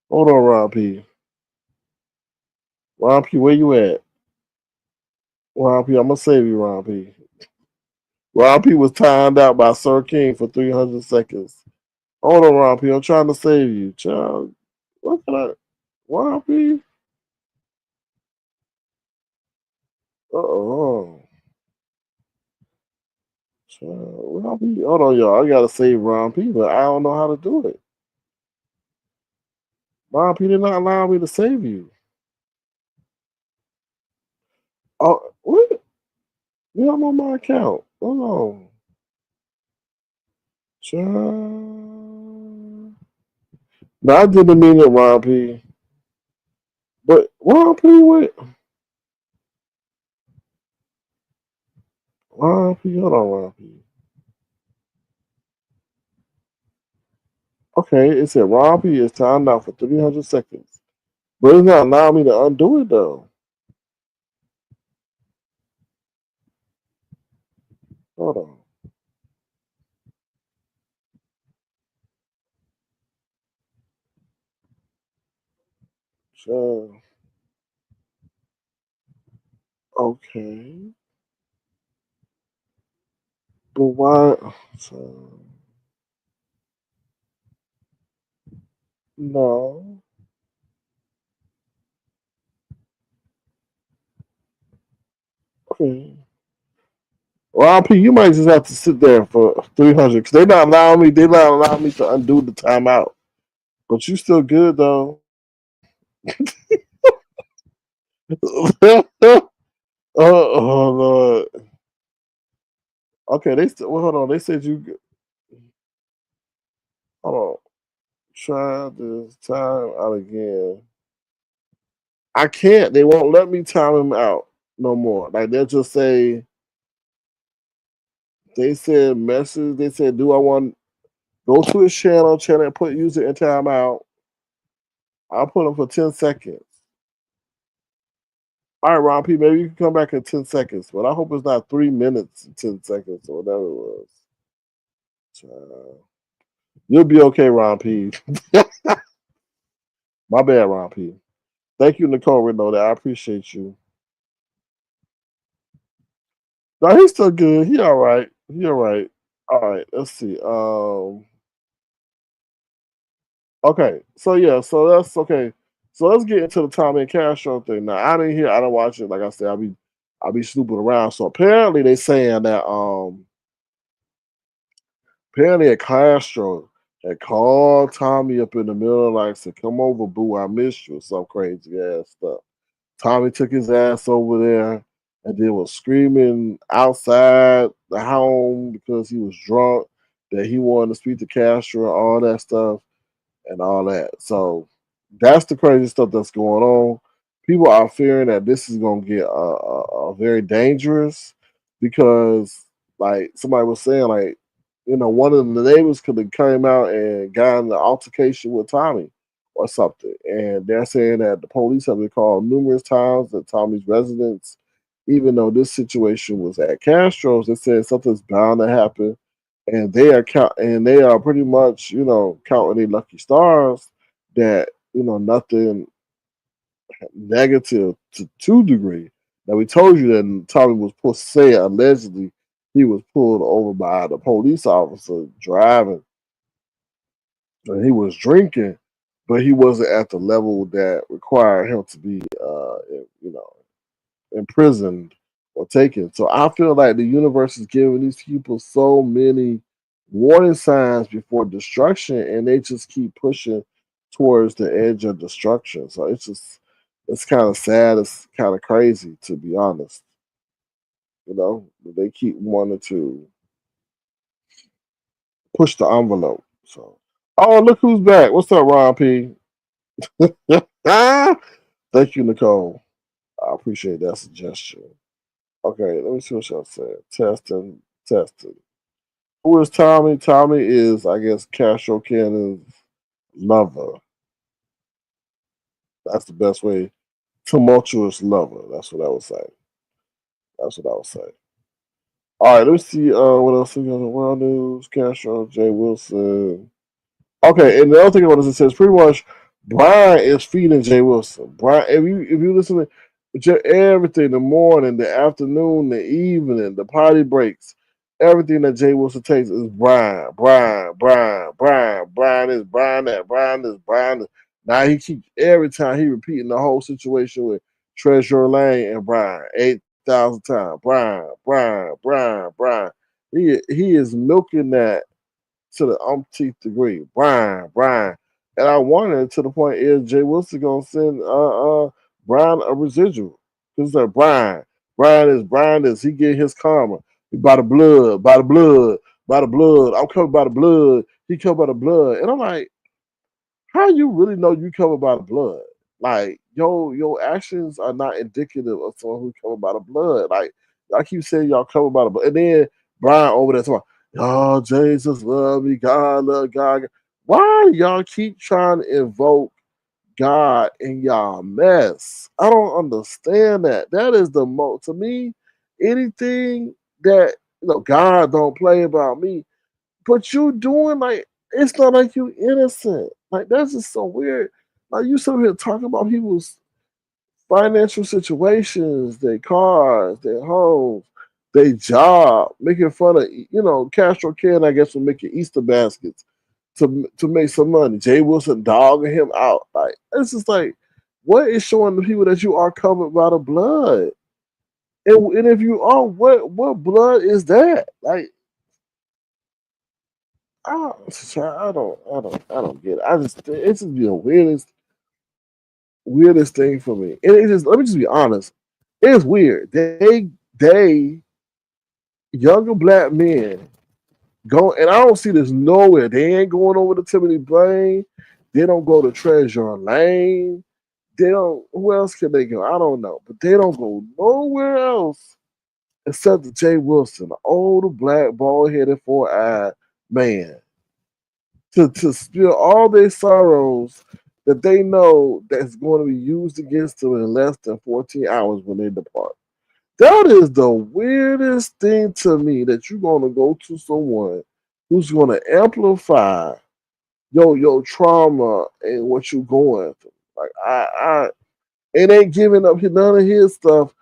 Hold on, Ron P. Ron P, where you at? Ron P, I'm gonna save you, Ron P. Ron P was timed out by Sir King for 300 seconds. Hold on, Ron P. I'm trying to save you, child. What can I? Ron P. Oh, Ron P. Hold on, y'all. I gotta save Ron P, but I don't know how to do it. Ron P did not allow me to save you. Oh, what? Yeah, I'm on my account. Hold on. Child. No, I didn't mean it, Ron P. But Ron P, what? Ron P, hold on, Ron P. Okay, it said Ron P is timed out for 300 seconds. But it's not allowing me to undo it, though. Hold on. Child. Okay. But why? So, no. Okay. Ron P, you might just have to sit there for 300 because they're not allowing me to undo the timeout. But you still good, though. Oh, Lord. Okay, they still, well, hold on. They said you, hold on. Try this time out again. I can't. They won't let me time him out no more. Like they'll just say, they said message. They said, do I want go to his channel, and put user in timeout. I'll put him for 10 seconds. All right, Ron P, maybe you can come back in 10 seconds, but I hope it's not 3 minutes and 10 seconds or whatever it was. You'll be okay, Ron P. My bad, Ron P. Thank you, Nicole Renault. I appreciate you. No, he's still good. He all right. He all right. All right. Let's see. Okay. So yeah. So that's okay. So let's get into the Tommy and Castro thing. Now I didn't hear. I don't watch it. Like I said, I'll be snooping around. So apparently they saying that apparently at Castro had called Tommy up in the middle, like said, "Come over, boo. I missed you," or some crazy ass stuff. Tommy took his ass over there and then was screaming outside the home because he was drunk that he wanted to speak to Castro and all that stuff and all that. So that's the crazy stuff that's going on. People are fearing that this is going to get very dangerous because, like somebody was saying, like one of the neighbors could have came out and got in the altercation with Tommy or something, and they're saying that the police have been called numerous times at Tommy's residence. Even though this situation was at Castro's, they said something's bound to happen and they are pretty much counting their lucky stars that nothing negative to 2 degree. Now we told you that Tommy was allegedly he was pulled over by the police officer driving and he was drinking, but he wasn't at the level that required him to be imprisoned or taken. So I feel like the universe is giving these people so many warning signs before destruction, and they just keep pushing towards the edge of destruction. So it's kind of sad. It's kind of crazy, to be honest. They keep wanting to push the envelope. So, oh, look who's back. What's up, Ron P? Thank you, Nicole. I appreciate that suggestion. Okay, let me see what y'all said. Testing. Who is Tommy? Tommy is, I guess, Castro Cannon's lover. That's the best way. Tumultuous lover. That's what I would say. That's what I would say. All right, let's see what else we got in the world news. Castro, Jay Wilson. Okay, and the other thing about this, it says pretty much Brian is feeding Jay Wilson. Brian, if you listen to everything, the morning, the afternoon, the evening, the party breaks, everything that Jay Wilson takes is Brian, Brian, Brian, Brian, Brian is Brian that, Brian is Brian. Now he keeps every time he repeating the whole situation with Treasure Lane and Brian 8,000 times. Brian, Brian, Brian, Brian. He is milking that to the umpteenth degree. Brian, Brian. And I wonder to the point is Jay Wilson gonna send Brian a residual. Because like Brian is he get his karma. By the blood, by the blood, by the blood. I'm covered by the blood. He covered by the blood. And I'm like, how you really know you covered by the blood? Like your actions are not indicative of someone who covered by the blood. Like I keep saying y'all covered by the blood. And then Brian over there talking, oh Jesus love me, God love God. Why do y'all keep trying to invoke God in y'all mess? I don't understand that. That is the most to me, anything that God don't play about me. But you doing like it's not like you innocent. Like that's just so weird. Like you sit here talking about people's financial situations, their cars, their homes, their job, making fun of Castro can I guess for making Easter baskets to make some money. Jay Wilson dogging him out. Like it's just like what is showing the people that you are covered by the blood? And if you are, what blood is that? Like I don't get it. It's just the weirdest thing for me. And it just let me just be honest. It's weird. They younger black men go and I don't see this nowhere. They ain't going over to Timothy Blaine. They don't go to Treasure Lane. They don't who else can they go? I don't know. But they don't go nowhere else except to Jay Wilson, the older black bald headed four-eyed man. To spill all their sorrows that they know that's going to be used against them in less than 14 hours when they depart. That is the weirdest thing to me that you're going to go to someone who's going to amplify your trauma and what you're going through. Like I it ain't giving up none of his stuff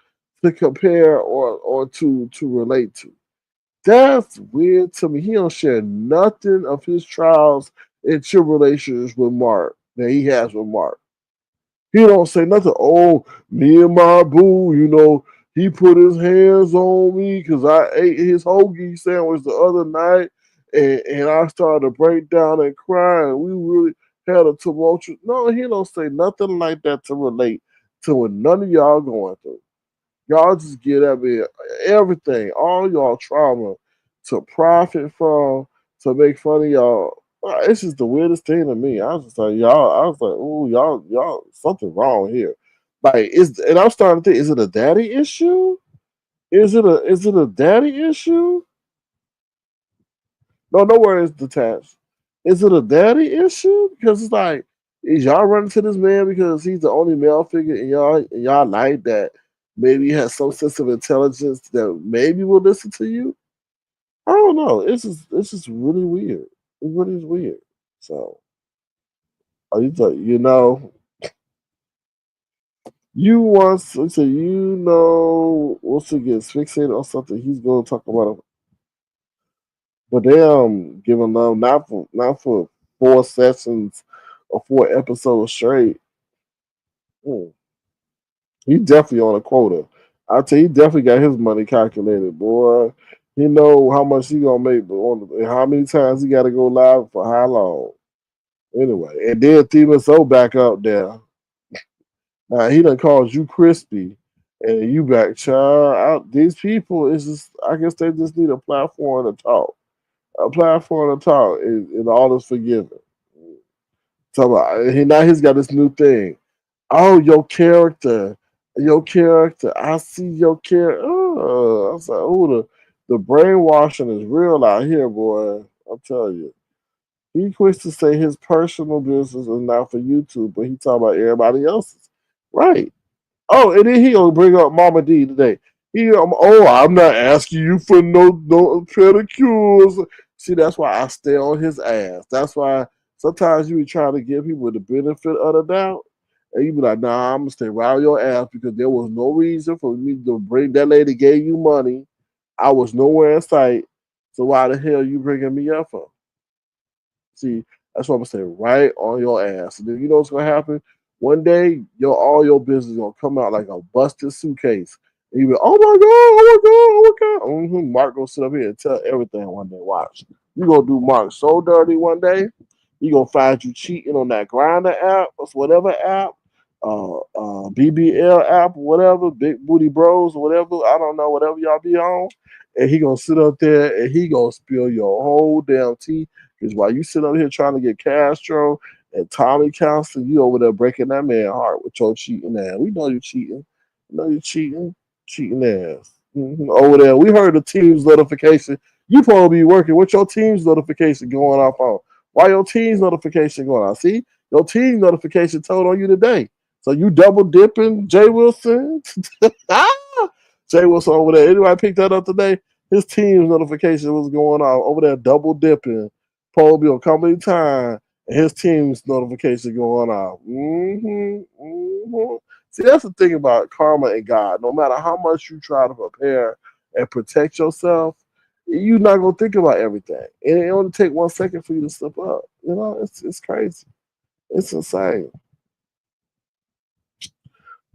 to compare or to relate to. That's weird to me. He don't share nothing of his trials and tribulations with Mark that he has with Mark. He don't say nothing. Oh, me and my boo, he put his hands on me because I ate his hoagie sandwich the other night, and I started to break down and cry, and we really had a tumultuous. No, he don't say nothing like that to relate to what none of y'all going through. Y'all just get at me everything, all y'all trauma to profit from, to make fun of y'all. It's just the weirdest thing to me. I was just like, y'all, I was like, ooh, y'all, something wrong here. Like, and I'm starting to think, is it a daddy issue? Is it a daddy issue? No worries detached. Is it a daddy issue? Because it's like, is y'all running to this man because he's the only male figure in y'all life that maybe has some sense of intelligence that maybe will listen to you? I don't know. It's just really weird. It really is weird. So you thought you once so once he gets fixated on something, he's gonna talk about it. But they giving love not for 4 sessions or 4 episodes straight. Hmm. He definitely on a quota. I tell you, he definitely got his money calculated, boy. He know how much he gonna make, but and how many times he got to go live for how long. Anyway, and then Steven So back up there. Now he done called you crispy, and you back, child. These people is just, I guess they just need a platform to talk. A platform to talk, and all is forgiven. So now he's got this new thing. Oh, your character. I see your character. Oh, I was like, oh, the brainwashing is real out here, boy. I'll tell you. He quits to say his personal business is not for YouTube, but he talk about everybody else's. Right. Oh, and then he gonna bring up Mama D today. I'm not asking you for no pedicures. See, that's why I stay on his ass. That's why Sometimes you be trying to give people the benefit of the doubt, and you be like, "Nah, I'm gonna stay right on your ass because there was no reason for me to bring that lady gave you money. I was nowhere in sight. So why the hell you bringing me up for?" See, that's what I'm gonna say right on your ass. And then you know what's gonna happen? One day, all your business gonna come out like a busted suitcase. And you be, oh my god, oh my god, oh my god. Mark gonna sit up here and tell everything one day. Watch. You gonna do Mark so dirty one day. You gonna find you cheating on that grinder app or whatever app, BBL app, whatever, Big Booty Bros, or whatever. I don't know, whatever y'all be on. And he gonna sit up there and he gonna spill your whole damn tea. Because while you sit up here trying to get Castro and Tommy Counselor, you over there breaking that man's heart with your cheating ass. We know you cheating. We know you cheating ass. Over there, we heard the team's notification. You probably be working. What's your team's notification going off on? Why your team's notification going on? See, your team's notification told on you today. So you double dipping, Jay Wilson. Jay Wilson over there. Anybody picked that up today? His team's notification was going on over there, double dipping. Paul be on company time, and his team's notification going off. See, that's the thing about karma and God. No matter how much you try to prepare and protect yourself, you're not gonna think about everything. And it only take 1 second for you to slip up. You know, it's crazy. It's insane.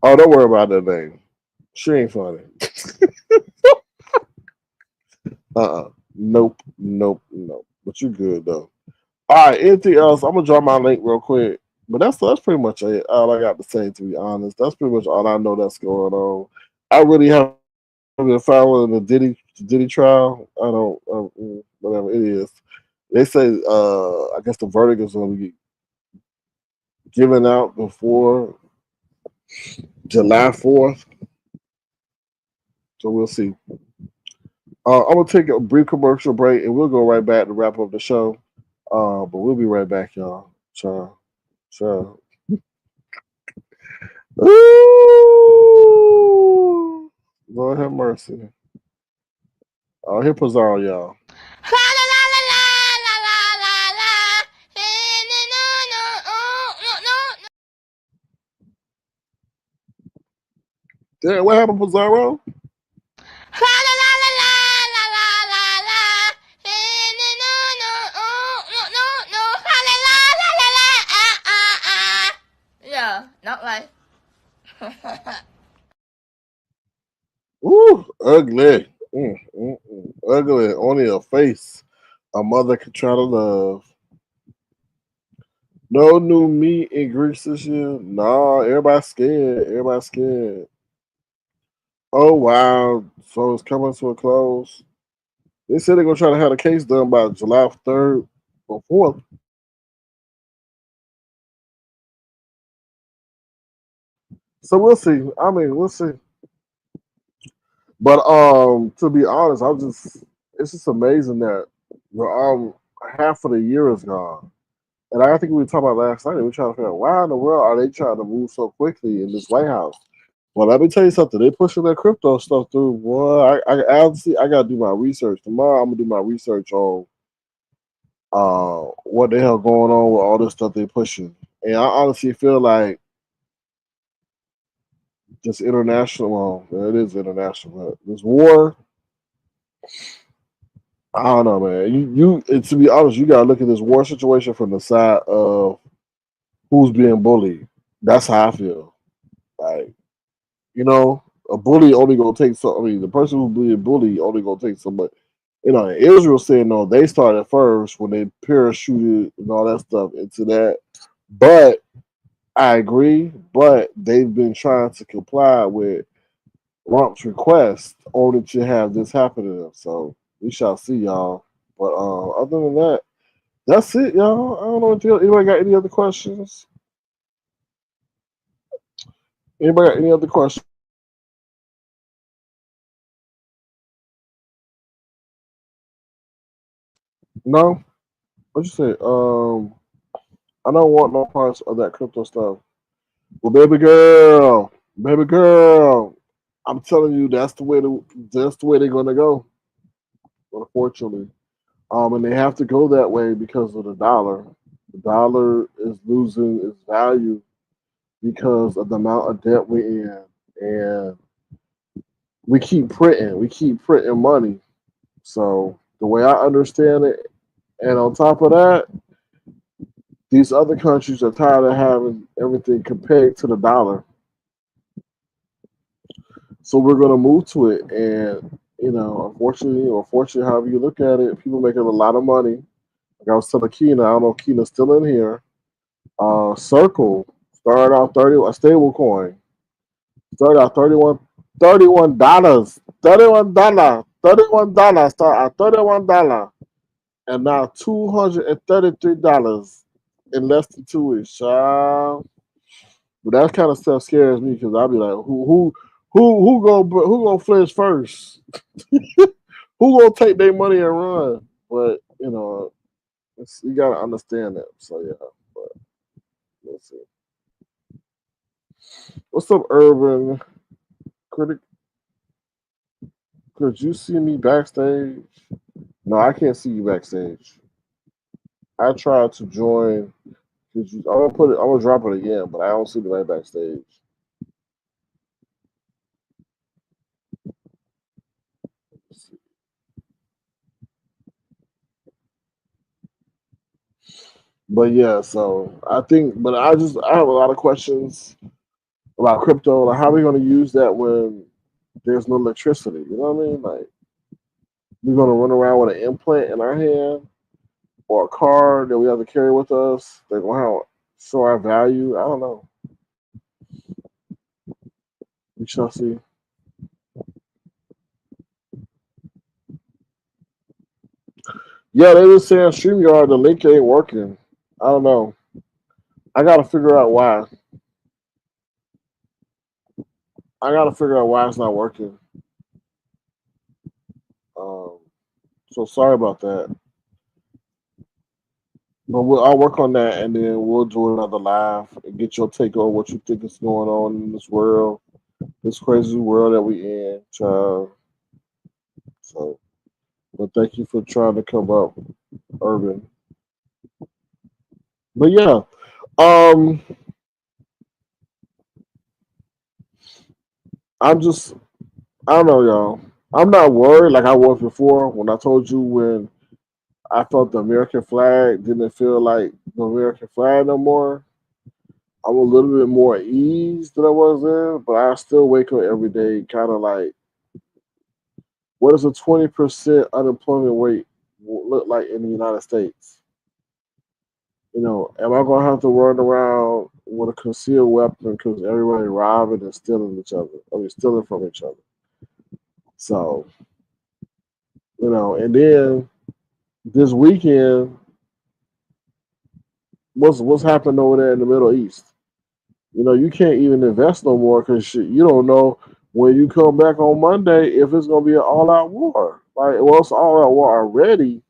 Oh, don't worry about that name. She ain't funny. Nope, nope, nope. But you good though. All right, anything else? I'm gonna drop my link real quick. But that's pretty much it. All I got to say, to be honest. That's pretty much all I know that's going on. I really haven't been following the Diddy trial. I don't, whatever it is. They say, I guess the verdict is going to be given out before July 4th. So we'll see. I'm gonna take a brief commercial break, and we'll go right back to wrap up the show. But we'll be right back, y'all. Ciao. Ciao. Ooh, Lord have mercy. Oh, here Pizarro, y'all. Damn, what happened, Pizarro?
Yeah, not right.
Ooh, ugly. Ugly. Only a face a mother could try to love. No new meat in Greece this year. Nah, everybody's scared. Everybody's scared. Oh wow. So it's coming to a close. They said they're gonna try to have the case done by July 3rd or 4th. So we'll see. I mean, we'll see. But to be honest, it's just amazing that we're half of the year is gone. And I think we were talking about last night. We were trying to figure out why in the world are they trying to move so quickly in this White House? Well, let me tell you something. They pushing that crypto stuff through. Boy, honestly, I gotta do my research tomorrow. I'm gonna do my research on what the hell going on with all this stuff they pushing. And I honestly feel like this international, well, it is international, but this war, I don't know, man. To be honest, you gotta look at this war situation from the side of who's being bullied. That's how I feel. Like, a bully only gonna take so. I mean, the person who's being bullied only gonna take so much. Israel said no. They started first when they parachuted and all that stuff into that. But I agree. But they've been trying to comply with Trump's request only to have this happen to them. So we shall see, y'all. But other than that, that's it, y'all. I don't know if anybody got any other questions. Anybody got any other questions? No. What you say? I don't want no parts of that crypto stuff. Well, baby girl, I'm telling you, that's the way they're gonna go. Unfortunately, and they have to go that way because of the dollar. The dollar is losing its value because of the amount of debt we're in, and we keep printing money. So the way I understand it, and on top of that, these other countries are tired of having everything compared to the dollar. So we're going to move to it. And, unfortunately or fortunately, however you look at it, people making a lot of money. Like I was telling Keena, I don't know if Keena's still in here. Circle started out 30, a stable coin. Started out $31. $31. Start at $31. And now $233 in less than 2 weeks, child. But that kind of stuff scares me because I'll be like, who gonna flinch first? Who gonna take their money and run? But you gotta understand that. So yeah, but let's see. What's up, Urban Critic? Could you see me backstage? No, I can't see you backstage. I tried to join. I'm gonna put it. I'm gonna drop it again, but I don't see the right backstage. But yeah, so I think, but I have a lot of questions about crypto. Like, how are we going to use that when there's no electricity? You know what I mean? Like, we're going to run around with an implant in our hand or a card that we have to carry with us. They're going to show our value. I don't know. We shall see. Yeah, they were saying StreamYard, the link ain't working. I don't know. I got to figure out why. I got to figure out why it's not working. So sorry about that. But I'll work on that, and then we'll do another live and get your take on what you think is going on in this world, this crazy world that we in, child. So, but thank you for trying to come up, Urban. But yeah, um, I'm just, I don't know, y'all. I'm not worried like I was before when I told you when I felt the American flag didn't feel like the American flag no more. I'm a little bit more at ease than I was then, but I still wake up every day kind of like, what does a 20% unemployment rate look like in the United States? Am I going to have to run around with a concealed weapon because everybody robbing and stealing each other? I mean, stealing from each other. So, and then this weekend, what's happened over there in the Middle East? You can't even invest no more because you don't know when you come back on Monday if it's going to be an all-out war. Like, well, it's all-out war already,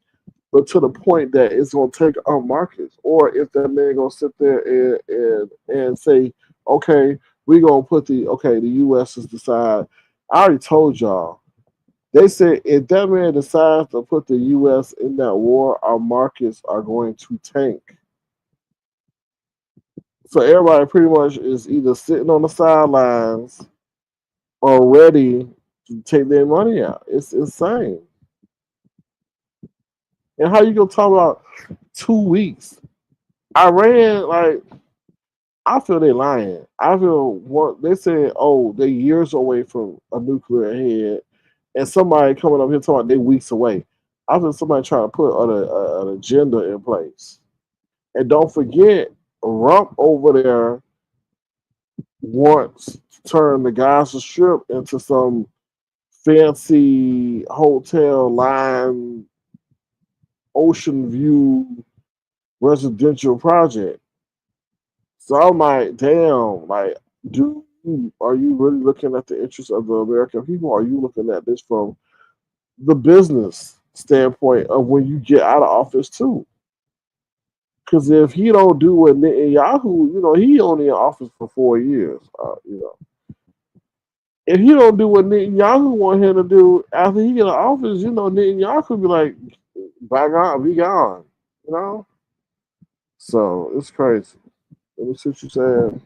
but to the point that it's going to take our markets, or if that man going to sit there and say, okay, we going to put the U.S. is decide. I already told y'all. They said if that man decides to put the U.S. in that war, our markets are going to tank. So everybody pretty much is either sitting on the sidelines or ready to take their money out. It's insane. And how you gonna talk about 2 weeks? Iran, like, I feel they lying. I feel what they said. Oh, they're years away from a nuclear head, and somebody coming up here talking about they weeks away. I feel somebody trying to put an agenda in place. And don't forget, Rump over there wants to turn the Gaza Strip into some fancy hotel line, ocean view residential project. So I'm like, damn, like, are you really looking at the interests of the American people? Or are you looking at this from the business standpoint of when you get out of office too? Because if he don't do what Netanyahu, he only in office for 4 years. If he don't do what Netanyahu want him to do after he get in office, Netanyahu be like, by God, be gone. So it's crazy. Let me see what you said.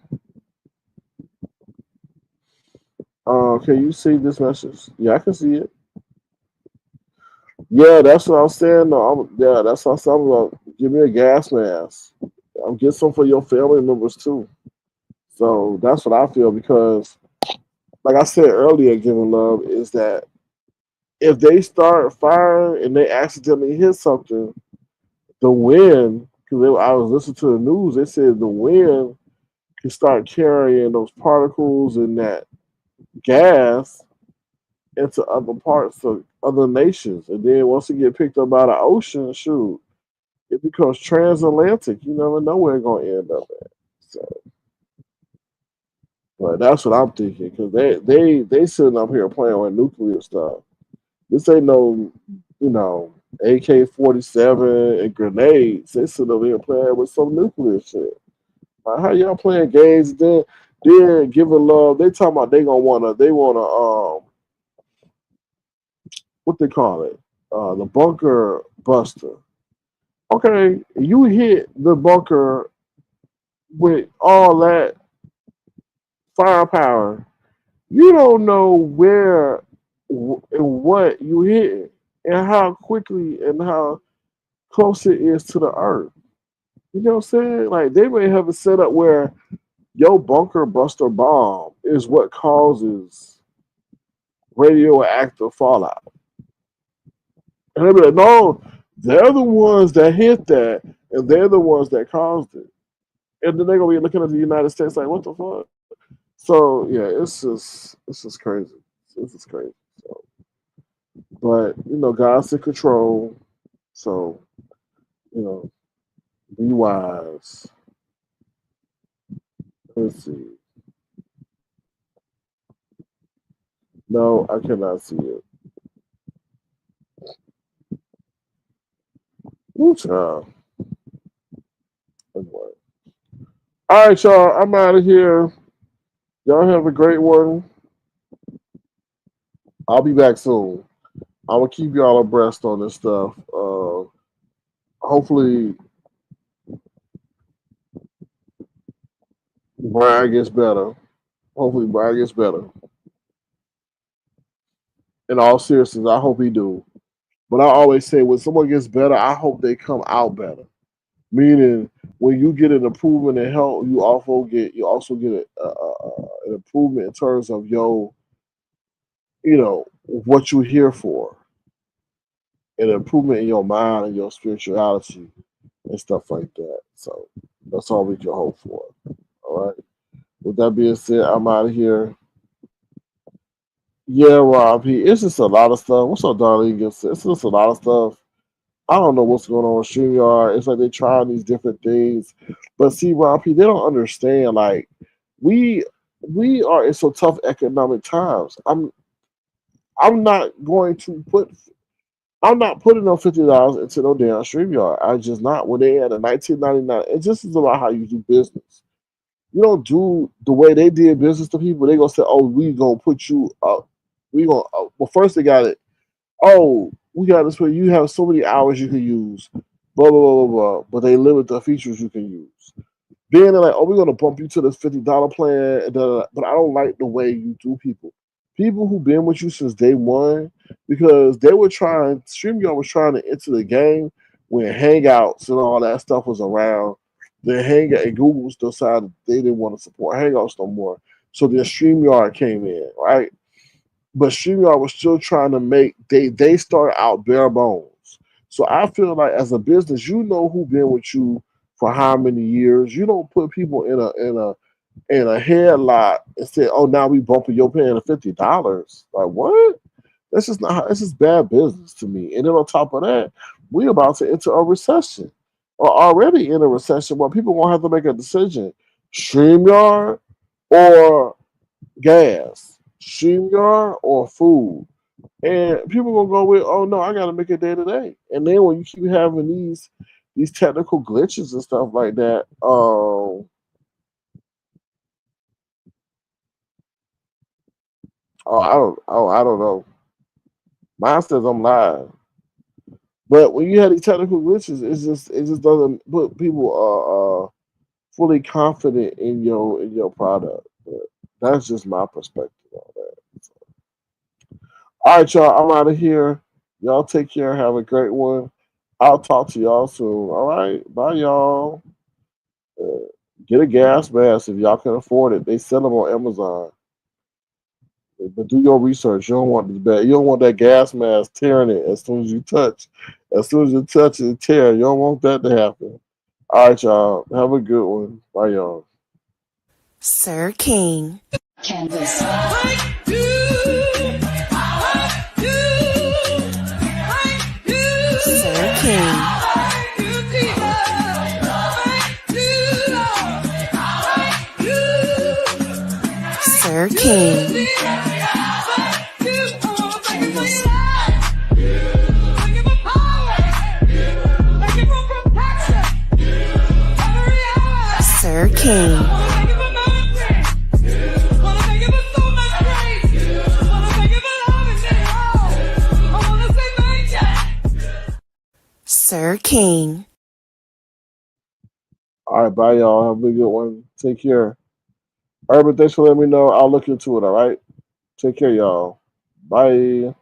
Can you see this message? Yeah, I can see it. Yeah, that's what I'm saying. No, yeah, that's what I'm saying about. Give me a gas mask. I'll get some for your family members too. So that's what I feel because, like I said earlier, giving love is that if they start firing and they accidentally hit something, the wind, because I was listening to the news, they said the wind can start carrying those particles and that gas into other parts of other nations. And then once it get picked up by the ocean, shoot, it becomes transatlantic. You never know where it's going to end up at. So, but that's what I'm thinking because they sitting up here playing with nuclear stuff. This ain't no, you know, AK-47 and grenades. They sitting over here playing with some nuclear shit. Like, how y'all playing games? Then giving love. They talking about they wanna what they call it, the bunker buster. Okay, you hit the bunker with all that firepower. You don't know where and what you hit and how quickly and how close it is to the earth. You know what I'm saying? Like they may have it set up where your bunker buster bomb is what causes radioactive fallout. And they'll be like, no, they're the ones that hit that and they're the ones that caused it. And then they're gonna be looking at the United States like, what the fuck? So yeah, it's just crazy. This is crazy. So, but God's in control. So, you know, be wise. Let's see. No, I cannot see it. Ooh, child. Anyway. All right, y'all. I'm out of here. Y'all have a great one. I'll be back soon. I'm gonna keep y'all abreast on this stuff. Hopefully, Brian gets better. Hopefully, Brian gets better. In all seriousness, I hope he do. But I always say when someone gets better, I hope they come out better. Meaning, when you get an improvement in health, you also get an improvement in terms of what you're here for, an improvement in your mind and your spirituality and stuff like that. So that's all we can hope for. All right. With that being said, I'm out of here. Yeah, Rob, it's just a lot of stuff. What's up, Darlene? It's just a lot of stuff. I don't know what's going on with StreamYard. It's like they're trying these different things. But see, Rob, they don't understand. Like, we we are in some tough economic times. I'm not going to put I'm not putting no $50 into no damn StreamYard. I just not when they had a 1999. It just is about how you do business. You don't do the way they did business to people. They gonna say, "Oh, we gonna put you up. We gonna." Well, first they got it. Oh, we got this. Where you have so many hours you can use. Blah blah blah blah blah. But they limit the features you can use. Then they're like, "Oh, we're gonna bump you to this $50 plan." And but I don't like the way you do people. People who been with you since day one, because they were trying. StreamYard was trying to enter the game when Hangouts and all that stuff was around. The Hangout and Google decided they didn't want to support Hangouts no more. So then StreamYard came in, right? But StreamYard was still trying to make they started out bare bones. So I feel like as a business, you know who been with you for how many years. You don't put people in a headlock and say, "Oh, now we bumping your paying $50." Like what? That's just not. This is bad business to me. And then on top of that, we about to enter a recession, or already in a recession where people gonna have to make a decision: StreamYard or gas, StreamYard or food. And people gonna go with, "Oh no, I gotta make it day to day." And then when you keep having these technical glitches and stuff like that, I don't know. Mine says I'm live. But when you have these technical glitches, it just doesn't put people fully confident in your product. But that's just my perspective on that. All right, y'all. I'm out of here. Y'all take care. Have a great one. I'll talk to y'all soon. All right. Bye, y'all. Uh, get a gas mask if y'all can afford it. They sell them on Amazon. But do your research. You don't want this bad. You don't want that gas mask tearing it as soon as you touch. As soon as you touch it, tear. You don't want that to happen. All right, y'all. Have a good one. Bye, y'all.
Sir King.
Canvas.
Sir King. Sir King. Sir King. Sir King.
All right, bye, y'all. Have a good one. Take care. Urban, thanks for letting me know. I'll look into it, all right? Take care, y'all. Bye.